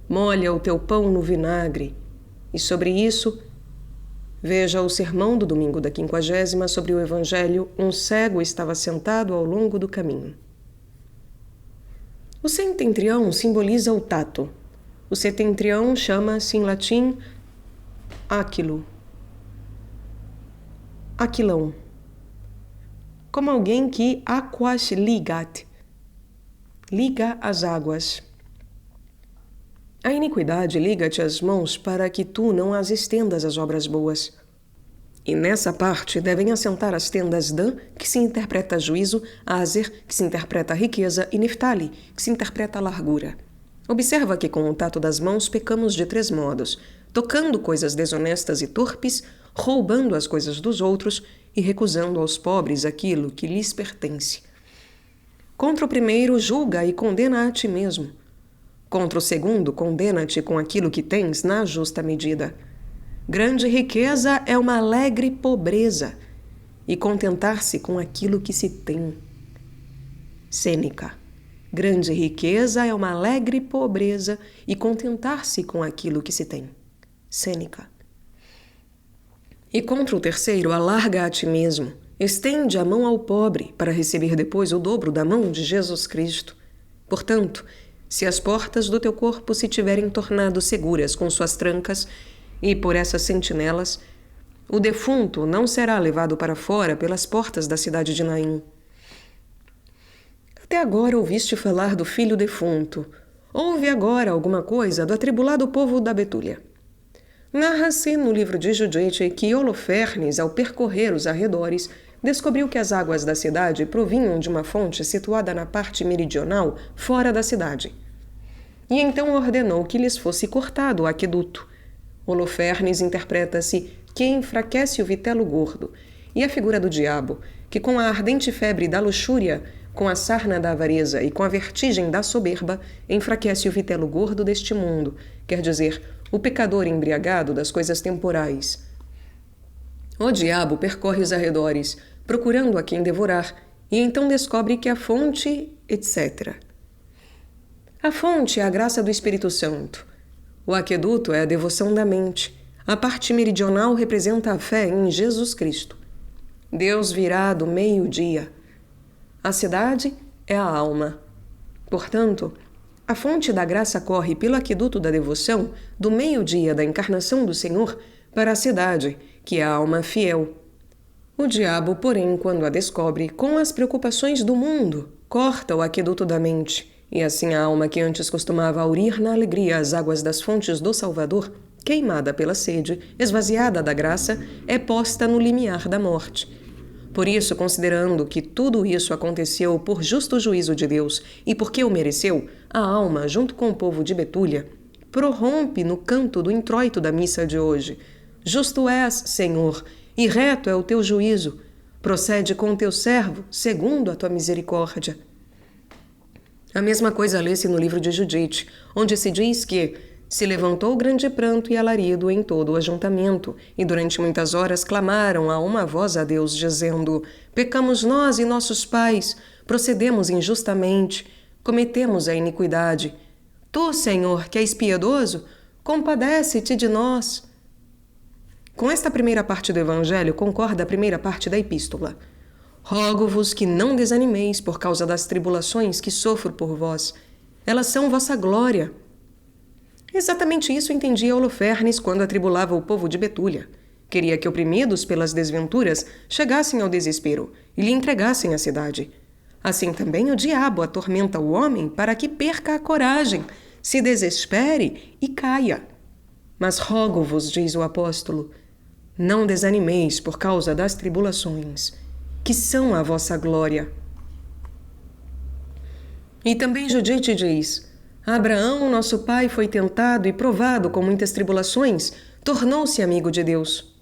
S2: molha o teu pão no vinagre. E sobre isso, veja o sermão do domingo da 50ª sobre o Evangelho, um cego estava sentado ao longo do caminho. O setentrião simboliza o tato. O setentrião chama-se em latim aquilo, aquilão, como alguém que aquas ligat, liga as águas. A iniquidade liga-te as mãos para que tu não as estendas às obras boas. E nessa parte devem assentar as tendas Dan, que se interpreta juízo, Aser, que se interpreta riqueza, e Neftali, que se interpreta largura. Observa que com o tato das mãos pecamos de 3 modos, tocando coisas desonestas e torpes, roubando as coisas dos outros e recusando aos pobres aquilo que lhes pertence. Contra o primeiro, julga e condena a ti mesmo. Contra o segundo, condena-te com aquilo que tens na justa medida. Grande riqueza é uma alegre pobreza, e contentar-se com aquilo que se tem. Sêneca. Grande riqueza é uma alegre pobreza, e contentar-se com aquilo que se tem. Sêneca. E contra o terceiro, alarga a ti mesmo, estende a mão ao pobre, para receber depois o dobro da mão de Jesus Cristo. Portanto, se as portas do teu corpo se tiverem tornado seguras com suas trancas, e por essas sentinelas, o defunto não será levado para fora pelas portas da cidade de Naim. Até agora ouviste falar do filho defunto. Ouve agora alguma coisa do atribulado povo da Betúlia. Narra-se no livro de Judite que Holofernes, ao percorrer os arredores, descobriu que as águas da cidade provinham de uma fonte situada na parte meridional, fora da cidade. E então ordenou que lhes fosse cortado o aqueduto. Holofernes interpreta-se que enfraquece o vitelo gordo, e a figura do diabo, que com a ardente febre da luxúria, com a sarna da avareza e com a vertigem da soberba, enfraquece o vitelo gordo deste mundo, quer dizer, o pecador embriagado das coisas temporais. O diabo percorre os arredores, procurando a quem devorar, e então descobre que a fonte, etc. A fonte é a graça do Espírito Santo. O aqueduto é a devoção da mente. A parte meridional representa a fé em Jesus Cristo. Deus virá do meio-dia. A cidade é a alma. Portanto, a fonte da graça corre pelo aqueduto da devoção do meio-dia da encarnação do Senhor para a cidade, que é a alma fiel. O diabo, porém, quando a descobre, com as preocupações do mundo, corta o aqueduto da mente, e assim a alma que antes costumava aurir na alegria as águas das fontes do Salvador, queimada pela sede, esvaziada da graça, é posta no limiar da morte. Por isso, considerando que tudo isso aconteceu por justo juízo de Deus e porque o mereceu, a alma, junto com o povo de Betúlia, prorrompe no canto do introito da missa de hoje. Justo és, Senhor, e reto é o teu juízo. Procede com o teu servo, segundo a tua misericórdia. A mesma coisa lê-se no livro de Judite, onde se diz que se levantou grande pranto e alarido em todo o ajuntamento, e durante muitas horas clamaram a uma voz a Deus, dizendo: Pecamos nós e nossos pais, procedemos injustamente, cometemos a iniquidade. Tu, Senhor, que és piedoso, compadece-te de nós. Com esta primeira parte do Evangelho concorda a primeira parte da Epístola. Rogo-vos que não desanimeis por causa das tribulações que sofro por vós. Elas são vossa glória. Exatamente isso entendia Holofernes quando atribulava o povo de Betúlia. Queria que, oprimidos pelas desventuras, chegassem ao desespero e lhe entregassem a cidade. Assim também o diabo atormenta o homem para que perca a coragem, se desespere e caia. Mas rogo-vos, diz o apóstolo, não desanimeis por causa das tribulações, que são a vossa glória. E também Judite diz: Abraão, nosso pai, foi tentado e provado com muitas tribulações, tornou-se amigo de Deus.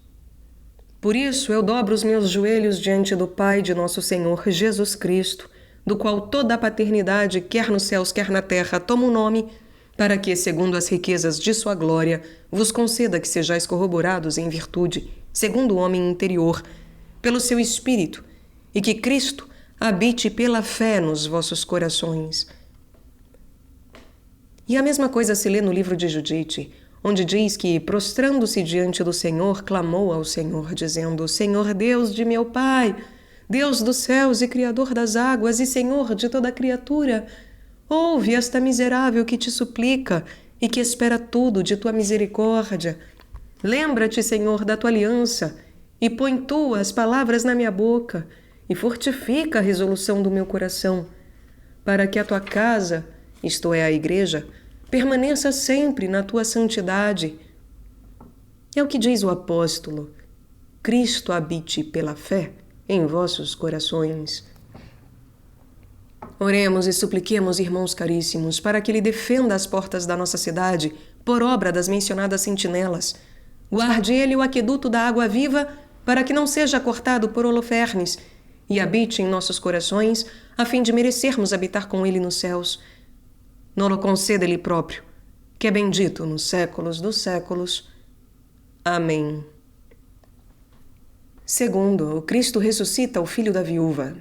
S2: Por isso eu dobro os meus joelhos diante do Pai de nosso Senhor Jesus Cristo, do qual toda a paternidade, quer nos céus, quer na terra, toma o nome, para que, segundo as riquezas de sua glória, vos conceda que sejais corroborados em virtude, segundo o homem interior, pelo seu Espírito, e que Cristo habite pela fé nos vossos corações. E a mesma coisa se lê no livro de Judite, onde diz que, prostrando-se diante do Senhor, clamou ao Senhor, dizendo: Senhor Deus de meu Pai, Deus dos céus e Criador das águas e Senhor de toda a criatura, ouve esta miserável que te suplica e que espera tudo de tua misericórdia. Lembra-te, Senhor, da tua aliança e põe tu as palavras na minha boca e fortifica a resolução do meu coração, para que a tua casa, isto é, a igreja, permaneça sempre na tua santidade. É o que diz o apóstolo: Cristo habite pela fé em vossos corações. Oremos e supliquemos, irmãos caríssimos, para que Ele defenda as portas da nossa cidade por obra das mencionadas sentinelas. Guarde Ele o aqueduto da água viva para que não seja cortado por Holofernes e habite em nossos corações a fim de merecermos habitar com Ele nos céus. Não-lo conceda Ele próprio, que é bendito nos séculos dos séculos. Amém. Segundo, o Cristo ressuscita o filho da viúva.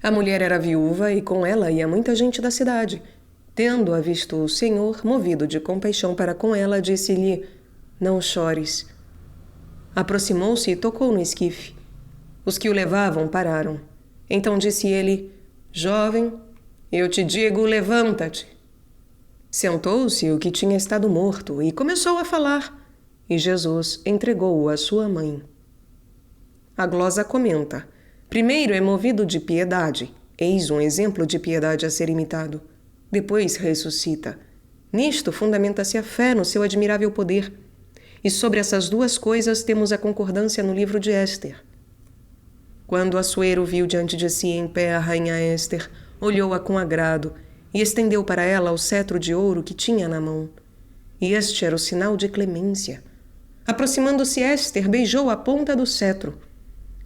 S2: A mulher era viúva e com ela ia muita gente da cidade. Tendo-a visto o Senhor, movido de compaixão para com ela, disse-lhe: Não chores. Aproximou-se e tocou no esquife. Os que o levavam pararam. Então disse ele: Jovem, eu te digo, levanta-te. Sentou-se o que tinha estado morto e começou a falar, e Jesus entregou-o à sua mãe. A glosa comenta: primeiro é movido de piedade, eis um exemplo de piedade a ser imitado. Depois ressuscita. Nisto fundamenta-se a fé no seu admirável poder. E sobre essas duas coisas temos a concordância no livro de Éster. Quando Assuero viu diante de si em pé a rainha Éster, olhou-a com agrado e estendeu para ela o cetro de ouro que tinha na mão. E este era o sinal de clemência. Aproximando-se Éster, beijou a ponta do cetro.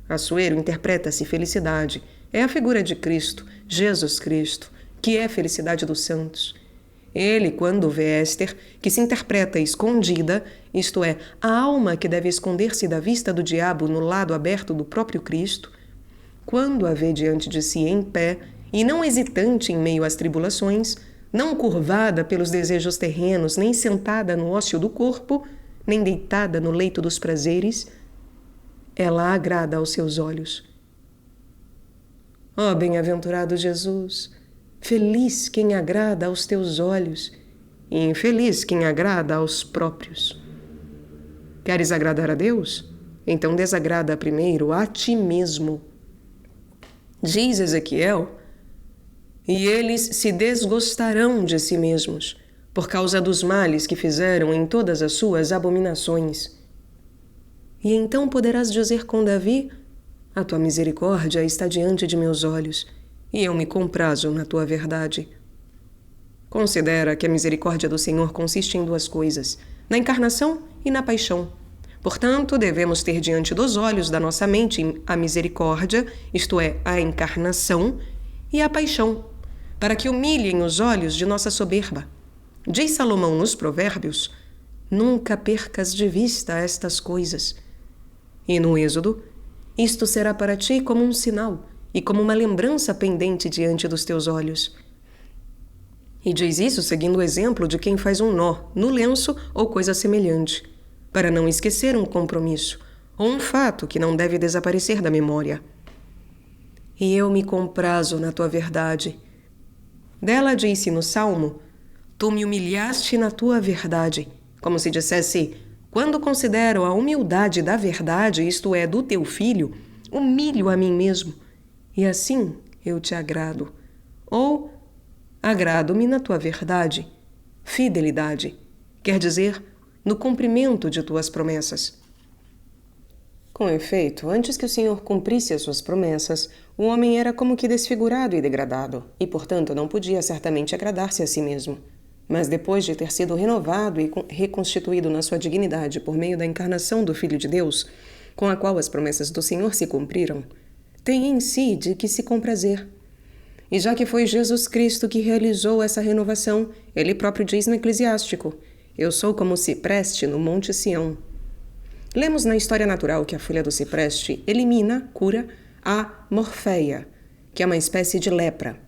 S2: Assuero interpreta-se felicidade. É a figura de Cristo, Jesus Cristo, que é a felicidade dos santos. Ele, quando vê Éster, que se interpreta escondida, isto é, a alma que deve esconder-se da vista do diabo no lado aberto do próprio Cristo, quando a vê diante de si em pé, e não hesitante em meio às tribulações, não curvada pelos desejos terrenos, nem sentada no ócio do corpo, nem deitada no leito dos prazeres, ela agrada aos seus olhos. Ó bem-aventurado Jesus! Feliz quem agrada aos teus olhos, e infeliz quem agrada aos próprios. Queres agradar a Deus? Então desagrada primeiro a ti mesmo. Diz Ezequiel, e eles se desgostarão de si mesmos, por causa dos males que fizeram em todas as suas abominações. E então poderás dizer com Davi, a tua misericórdia está diante de meus olhos, e eu me comprazo na tua verdade. Considera que a misericórdia do Senhor consiste em duas coisas, na encarnação e na paixão. Portanto, devemos ter diante dos olhos da nossa mente a misericórdia, isto é, a encarnação, e a paixão, para que humilhem os olhos de nossa soberba. Diz Salomão nos Provérbios, nunca percas de vista estas coisas. E no Êxodo, isto será para ti como um sinal, e como uma lembrança pendente diante dos teus olhos. E diz isso seguindo o exemplo de quem faz um nó no lenço ou coisa semelhante, para não esquecer um compromisso ou um fato que não deve desaparecer da memória. E eu me comprazo na tua verdade. Dela disse no Salmo, tu me humilhaste na tua verdade, como se dissesse, quando considero a humildade da verdade, isto é, do teu filho, humilho a mim mesmo. E assim eu te agrado. Ou agrado-me na tua verdade. Fidelidade, quer dizer, no cumprimento de tuas promessas. Com efeito, antes que o Senhor cumprisse as suas promessas, o homem era como que desfigurado e degradado, e portanto não podia certamente agradar-se a si mesmo. Mas depois de ter sido renovado e reconstituído na sua dignidade por meio da encarnação do Filho de Deus, com a qual as promessas do Senhor se cumpriram, tem em si de que se comprazer. E já que foi Jesus Cristo que realizou essa renovação, ele próprio diz no Eclesiástico, eu sou como o cipreste no Monte Sião. Lemos na história natural que a folha do cipreste elimina, cura, a morfeia, que é uma espécie de lepra.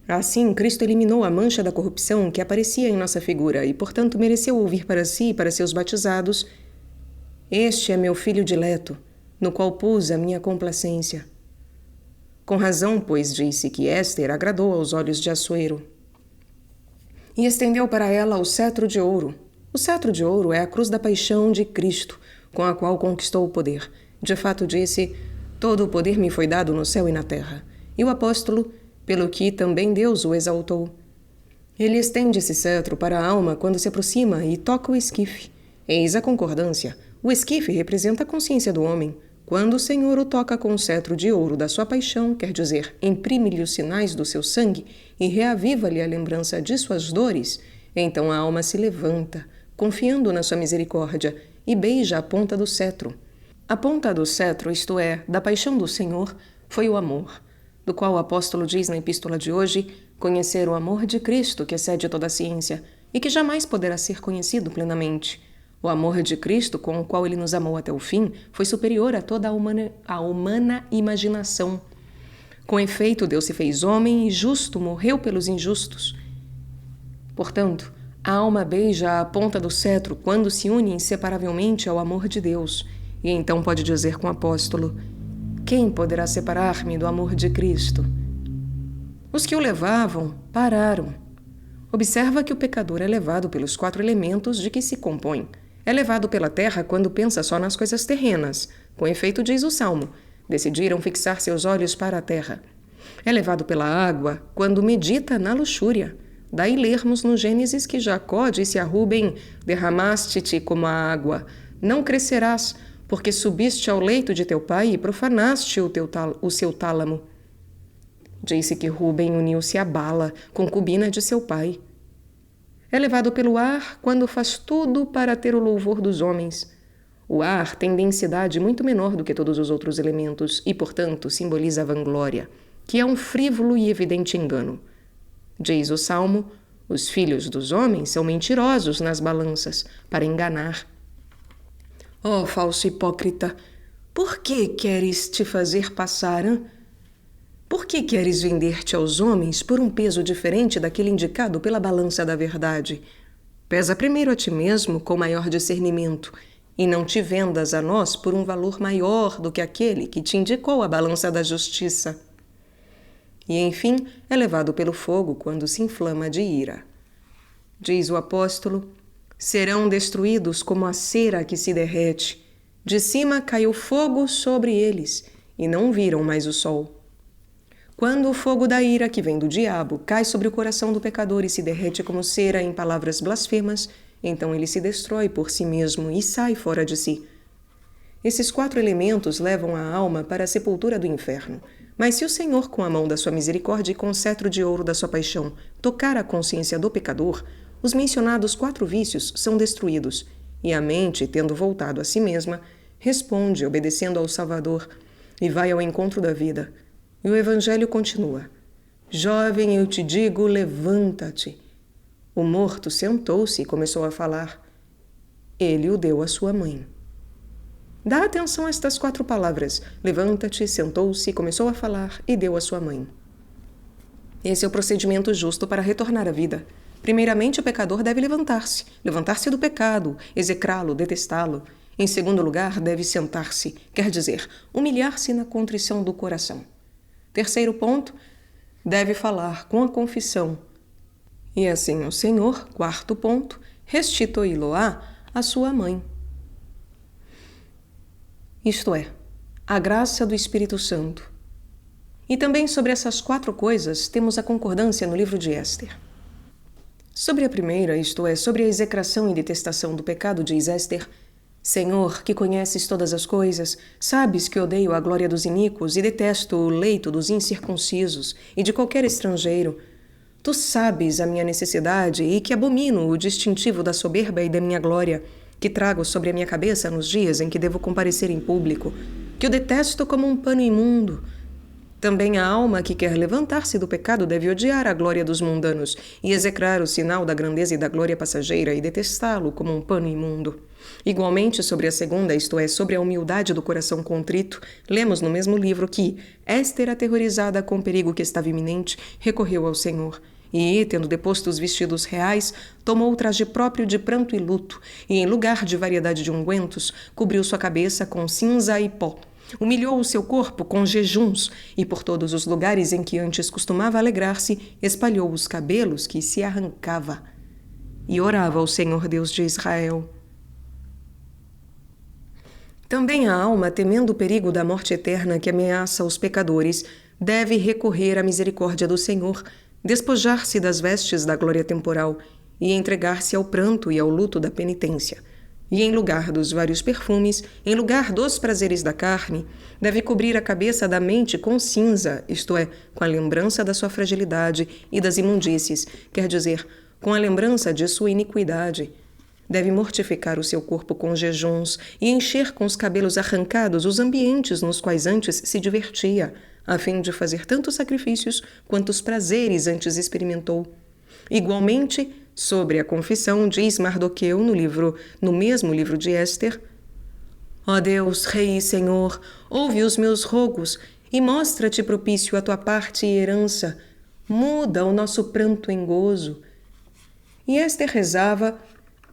S2: Assim, Cristo eliminou a mancha da corrupção que aparecia em nossa figura e, portanto, mereceu ouvir para si e para seus batizados, este é meu filho dileto, no qual pus a minha complacência. Com razão, pois, disse que Éster agradou aos olhos de Assuero. E estendeu para ela o cetro de ouro. O cetro de ouro é a cruz da paixão de Cristo, com a qual conquistou o poder. De fato, disse, todo o poder me foi dado no céu e na terra. E o apóstolo, pelo que também Deus o exaltou. Ele estende esse cetro para a alma quando se aproxima e toca o esquife. Eis a concordância. O esquife representa a consciência do homem. Quando o Senhor o toca com o cetro de ouro da sua paixão, quer dizer, imprime-lhe os sinais do seu sangue e reaviva-lhe a lembrança de suas dores, então a alma se levanta, confiando na sua misericórdia, e beija a ponta do cetro. A ponta do cetro, isto é, da paixão do Senhor, foi o amor, do qual o apóstolo diz na epístola de hoje, conhecer o amor de Cristo que excede toda a ciência e que jamais poderá ser conhecido plenamente. O amor de Cristo, com o qual ele nos amou até o fim, foi superior a toda a humana imaginação. Com efeito, Deus se fez homem e justo, morreu pelos injustos. Portanto, a alma beija a ponta do cetro quando se une inseparavelmente ao amor de Deus, e então pode dizer com o apóstolo, quem poderá separar-me do amor de Cristo? Os que o levavam pararam. Observa que o pecador é levado pelos 4 elementos de que se compõe. É levado pela terra quando pensa só nas coisas terrenas. Com efeito, diz o Salmo, decidiram fixar seus olhos para a terra. É levado pela água quando medita na luxúria. Daí lermos no Gênesis que Jacó disse a Rúben: derramaste-te como a água, não crescerás, porque subiste ao leito de teu pai e profanaste o seu tálamo. Disse que Rúben uniu-se a Bala, concubina de seu pai. É levado pelo ar quando faz tudo para ter o louvor dos homens. O ar tem densidade muito menor do que todos os outros elementos e, portanto, simboliza a vanglória, que é um frívolo e evidente engano. Diz o Salmo: os filhos dos homens são mentirosos nas balanças, para enganar. Oh, falso hipócrita, por que queres te fazer passar, hein? Por que queres vender-te aos homens por um peso diferente daquele indicado pela balança da verdade? Pesa primeiro a ti mesmo com maior discernimento, e não te vendas a nós por um valor maior do que aquele que te indicou a balança da justiça. E, enfim, é levado pelo fogo quando se inflama de ira. Diz o apóstolo: serão destruídos como a cera que se derrete. De cima caiu fogo sobre eles, e não viram mais o sol. Quando o fogo da ira que vem do diabo cai sobre o coração do pecador e se derrete como cera em palavras blasfemas, então ele se destrói por si mesmo e sai fora de si. Esses 4 elementos levam a alma para a sepultura do inferno. Mas se o Senhor, com a mão da sua misericórdia e com o cetro de ouro da sua paixão, tocar a consciência do pecador, os mencionados 4 vícios são destruídos, e a mente, tendo voltado a si mesma, responde obedecendo ao Salvador e vai ao encontro da vida. E o Evangelho continua: jovem, eu te digo, levanta-te. O morto sentou-se e começou a falar. Ele o deu à sua mãe. Dá atenção a estas 4 palavras: levanta-te, sentou-se, começou a falar e deu à sua mãe. Esse é o procedimento justo para retornar à vida. Primeiramente, o pecador deve levantar-se do pecado, execrá-lo, detestá-lo. Em segundo lugar, deve sentar-se, quer dizer, humilhar-se na contrição do coração. Terceiro ponto, deve falar com a confissão. E assim o Senhor, 4º ponto, restituí-lo-á a sua mãe. Isto é, a graça do Espírito Santo. E também sobre essas 4 coisas temos a concordância no livro de Éster. Sobre a primeira, isto é, sobre a execração e detestação do pecado, diz Éster: Senhor, que conheces todas as coisas, sabes que odeio a glória dos iníquos e detesto o leito dos incircuncisos e de qualquer estrangeiro. Tu sabes a minha necessidade e que abomino o distintivo da soberba e da minha glória, que trago sobre a minha cabeça nos dias em que devo comparecer em público, que eu detesto como um pano imundo. Também a alma que quer levantar-se do pecado deve odiar a glória dos mundanos e execrar o sinal da grandeza e da glória passageira e detestá-lo como um pano imundo. Igualmente, sobre a segunda, isto é, sobre a humildade do coração contrito, lemos no mesmo livro que Éster, aterrorizada com o perigo que estava iminente, recorreu ao Senhor e, tendo deposto os vestidos reais, tomou o traje próprio de pranto e luto e, em lugar de variedade de ungüentos, cobriu sua cabeça com cinza e pó. Humilhou o seu corpo com jejuns e, por todos os lugares em que antes costumava alegrar-se, espalhou os cabelos que se arrancava. E orava ao Senhor Deus de Israel. Também a alma, temendo o perigo da morte eterna que ameaça os pecadores, deve recorrer à misericórdia do Senhor, despojar-se das vestes da glória temporal e entregar-se ao pranto e ao luto da penitência. E em lugar dos vários perfumes, em lugar dos prazeres da carne, deve cobrir a cabeça da mente com cinza, isto é, com a lembrança da sua fragilidade e das imundícies, quer dizer, com a lembrança de sua iniquidade. Deve mortificar o seu corpo com jejuns e encher com os cabelos arrancados os ambientes nos quais antes se divertia, a fim de fazer tantos sacrifícios quantos prazeres antes experimentou. Igualmente, sobre a confissão, diz Mardoqueu no mesmo livro de Éster: Ó Deus, Rei e Senhor, ouve os meus rogos e mostra-te propício a tua parte e herança. Muda o nosso pranto em gozo. E Éster rezava: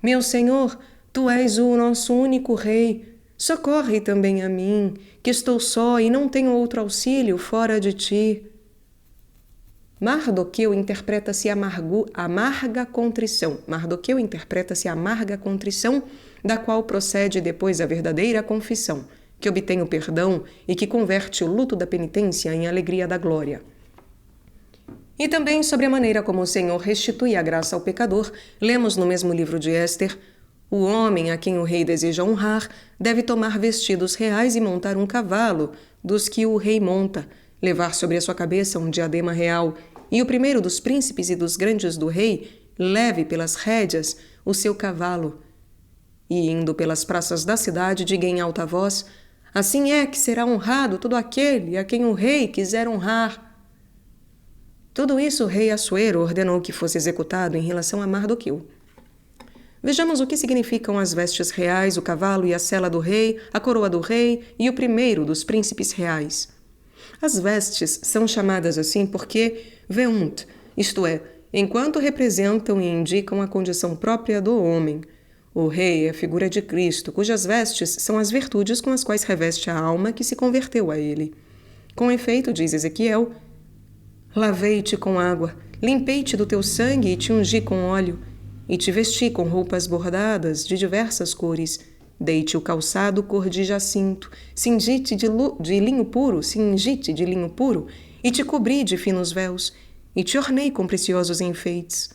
S2: Meu Senhor, tu és o nosso único Rei. Socorre também a mim, que estou só e não tenho outro auxílio fora de ti. Mardoqueu interpreta-se amarga contrição. Mardoqueu interpreta-se amarga contrição, da qual procede depois a verdadeira confissão, que obtém o perdão e que converte o luto da penitência em alegria da glória. E também sobre a maneira como o Senhor restitui a graça ao pecador, lemos no mesmo livro de Éster: o homem a quem o rei deseja honrar deve tomar vestidos reais e montar um cavalo dos que o rei monta, levar sobre a sua cabeça um diadema real, e o primeiro dos príncipes e dos grandes do rei leve pelas rédeas o seu cavalo. E indo pelas praças da cidade, diga em alta voz: assim é que será honrado todo aquele a quem o rei quiser honrar. Tudo isso o rei Assuero ordenou que fosse executado em relação a Mardoqueu. Vejamos o que significam as vestes reais, o cavalo e a sela do rei, a coroa do rei e o primeiro dos príncipes reais. As vestes são chamadas assim porque veunt, isto é, enquanto representam e indicam a condição própria do homem. O rei é a figura de Cristo, cujas vestes são as virtudes com as quais reveste a alma que se converteu a ele. Com efeito, diz Ezequiel: lavei-te com água, limpei-te do teu sangue e te ungi com óleo, e te vesti com roupas bordadas de diversas cores. Dei-te o calçado cor de jacinto, cingite de linho puro, e te cobri de finos véus, e te ornei com preciosos enfeites.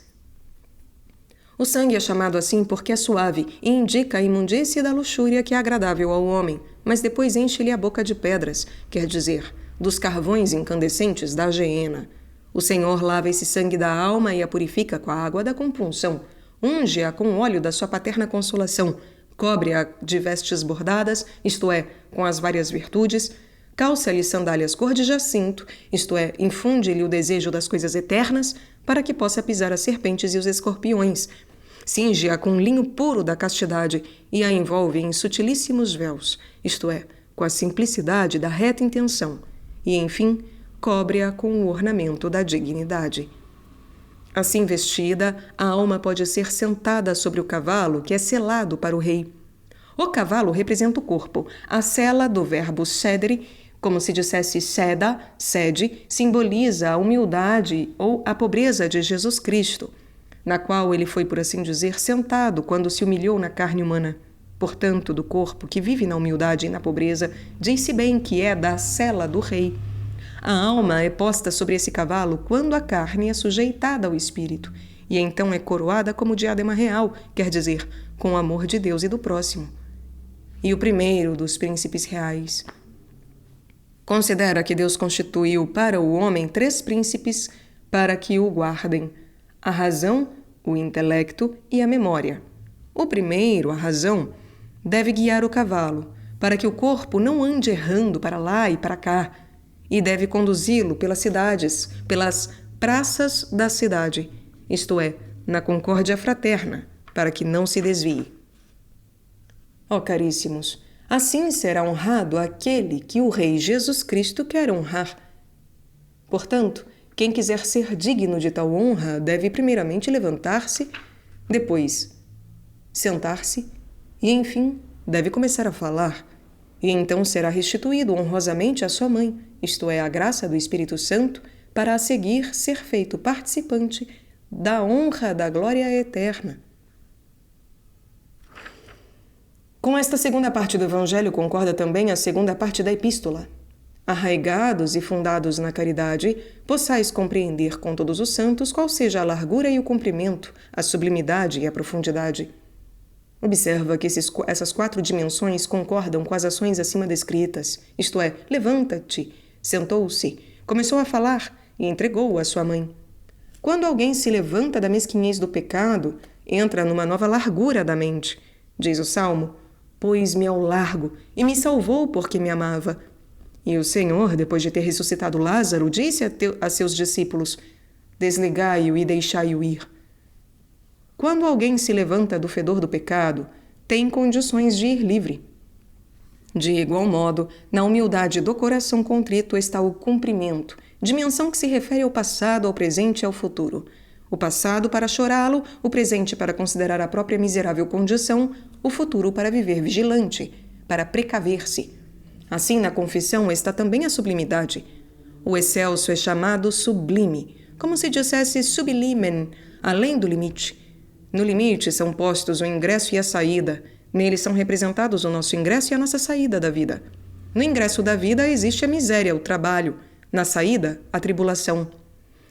S2: O sangue é chamado assim porque é suave e indica a imundície da luxúria que é agradável ao homem, mas depois enche-lhe a boca de pedras, quer dizer, dos carvões incandescentes da geena. O Senhor lava esse sangue da alma e a purifica com a água da compunção, unge-a com o óleo da sua paterna consolação, cobre-a de vestes bordadas, isto é, com as várias virtudes, calça-lhe sandálias cor de jacinto, isto é, infunde-lhe o desejo das coisas eternas, para que possa pisar as serpentes e os escorpiões, cinge-a com linho puro da castidade e a envolve em sutilíssimos véus, isto é, com a simplicidade da reta intenção, e, enfim, cobre-a com o ornamento da dignidade. Assim vestida, a alma pode ser sentada sobre o cavalo que é selado para o rei. O cavalo representa o corpo. A sela do verbo sedere, como se dissesse seda, sede, simboliza a humildade ou a pobreza de Jesus Cristo, na qual ele foi, por assim dizer, sentado quando se humilhou na carne humana. Portanto, do corpo que vive na humildade e na pobreza, diz-se bem que é da sela do rei. A alma é posta sobre esse cavalo quando a carne é sujeitada ao espírito, e então é coroada como diadema real, quer dizer, com o amor de Deus e do próximo. E o primeiro dos príncipes reais. Considera que Deus constituiu para o homem 3 príncipes para que o guardem: a razão, o intelecto e a memória. O primeiro, a razão, deve guiar o cavalo, para que o corpo não ande errando para lá e para cá, e deve conduzi-lo pelas cidades, pelas praças da cidade, isto é, na concórdia fraterna, para que não se desvie. Ó caríssimos, assim será honrado aquele que o Rei Jesus Cristo quer honrar. Portanto, quem quiser ser digno de tal honra deve primeiramente levantar-se, depois sentar-se e, enfim, deve começar a falar, e então será restituído honrosamente à sua mãe, isto é, a graça do Espírito Santo, para a seguir ser feito participante da honra da glória eterna. Com esta segunda parte do Evangelho concorda também a segunda parte da Epístola. Arraigados e fundados na caridade, possais compreender com todos os santos qual seja a largura e o comprimento, a sublimidade e a profundidade. Observa que essas 4 dimensões concordam com as ações acima descritas, isto é, levanta-te, sentou-se, começou a falar e entregou-o à sua mãe. Quando alguém se levanta da mesquinhez do pecado, entra numa nova largura da mente. Diz o Salmo: pôs-me ao largo e me salvou porque me amava. E o Senhor, depois de ter ressuscitado Lázaro, disse a seus discípulos: desligai-o e deixai-o ir. Quando alguém se levanta do fedor do pecado, tem condições de ir livre. De igual modo, na humildade do coração contrito está o cumprimento, dimensão que se refere ao passado, ao presente e ao futuro. O passado para chorá-lo, o presente para considerar a própria miserável condição, o futuro para viver vigilante, para precaver-se. Assim, na confissão está também a sublimidade. O excelso é chamado sublime, como se dissesse sublimen, além do limite. No limite são postos o ingresso e a saída. Neles são representados o nosso ingresso e a nossa saída da vida. No ingresso da vida existe a miséria, o trabalho. Na saída, a tribulação.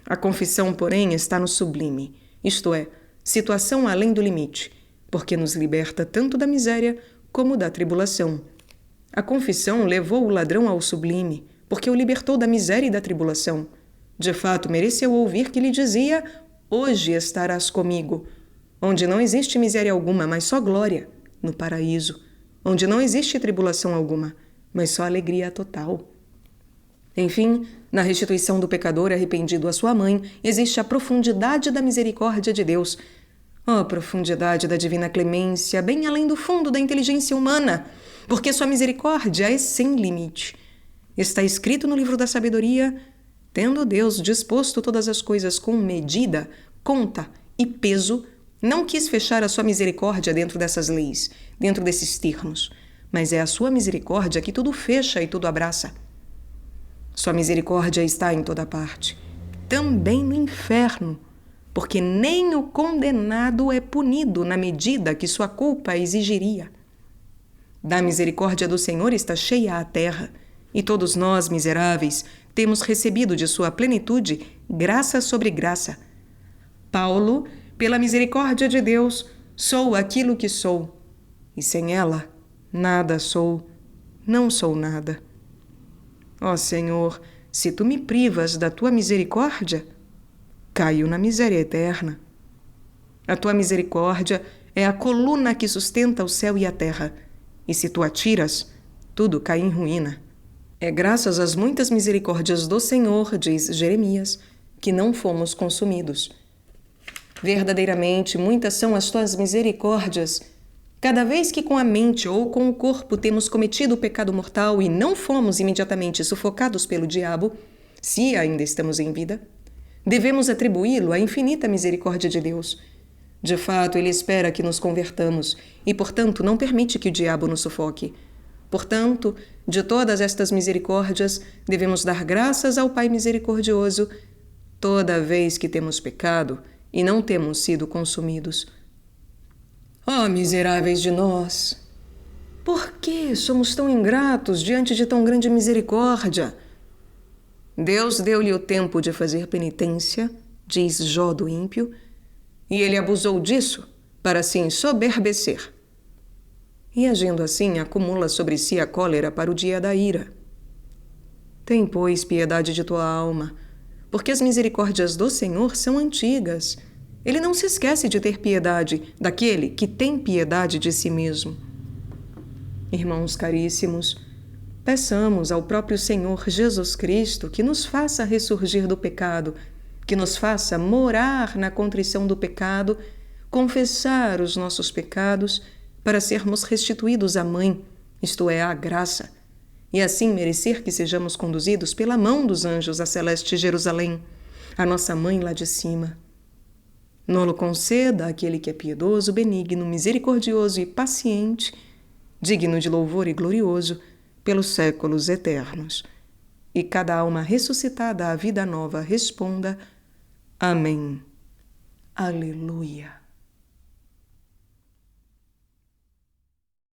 S2: A confissão, porém, está no sublime, isto é, situação além do limite, porque nos liberta tanto da miséria como da tribulação. A confissão levou o ladrão ao sublime, porque o libertou da miséria e da tribulação. De fato, mereceu ouvir que lhe dizia: hoje estarás comigo, onde não existe miséria alguma, mas só glória, no paraíso, onde não existe tribulação alguma, mas só alegria total. Enfim, na restituição do pecador arrependido à sua mãe, existe a profundidade da misericórdia de Deus. Oh, profundidade da divina clemência, bem além do fundo da inteligência humana, porque sua misericórdia é sem limite. Está escrito no livro da sabedoria: tendo Deus disposto todas as coisas com medida, conta e peso, não quis fechar a sua misericórdia dentro dessas leis, dentro desses termos, mas é a sua misericórdia que tudo fecha e tudo abraça. Sua misericórdia está em toda parte, também no inferno, porque nem o condenado é punido na medida que sua culpa exigiria. Da misericórdia do Senhor está cheia a terra, e todos nós, miseráveis, temos recebido de sua plenitude graça sobre graça. Paulo, pela misericórdia de Deus, sou aquilo que sou, e sem ela, nada sou, não sou nada. Ó Senhor, se tu me privas da tua misericórdia, caio na miséria eterna. A tua misericórdia é a coluna que sustenta o céu e a terra, e se tu a tiras, tudo cai em ruína. É graças às muitas misericórdias do Senhor, diz Jeremias, que não fomos consumidos. Verdadeiramente, muitas são as tuas misericórdias. Cada vez que com a mente ou com o corpo temos cometido o pecado mortal e não fomos imediatamente sufocados pelo diabo, se ainda estamos em vida, devemos atribuí-lo à infinita misericórdia de Deus. De fato, ele espera que nos convertamos e, portanto, não permite que o diabo nos sufoque. Portanto, de todas estas misericórdias, devemos dar graças ao Pai misericordioso toda vez que temos pecado e não temos sido consumidos. Ó miseráveis de nós! Por que somos tão ingratos diante de tão grande misericórdia? Deus deu-lhe o tempo de fazer penitência, diz Jó do ímpio, e ele abusou disso para se ensoberbecer. E agindo assim, acumula sobre si a cólera para o dia da ira. Tem, pois, piedade de tua alma, porque as misericórdias do Senhor são antigas. Ele não se esquece de ter piedade daquele que tem piedade de si mesmo. Irmãos caríssimos, peçamos ao próprio Senhor Jesus Cristo que nos faça ressurgir do pecado, que nos faça morar na contrição do pecado, confessar os nossos pecados para sermos restituídos à Mãe, isto é, à graça, e assim merecer que sejamos conduzidos pela mão dos anjos à celeste Jerusalém, a nossa Mãe lá de cima. Nolo conceda àquele que é piedoso, benigno, misericordioso e paciente, digno de louvor e glorioso, pelos séculos eternos. E cada alma ressuscitada à vida nova responda: Amém. Aleluia.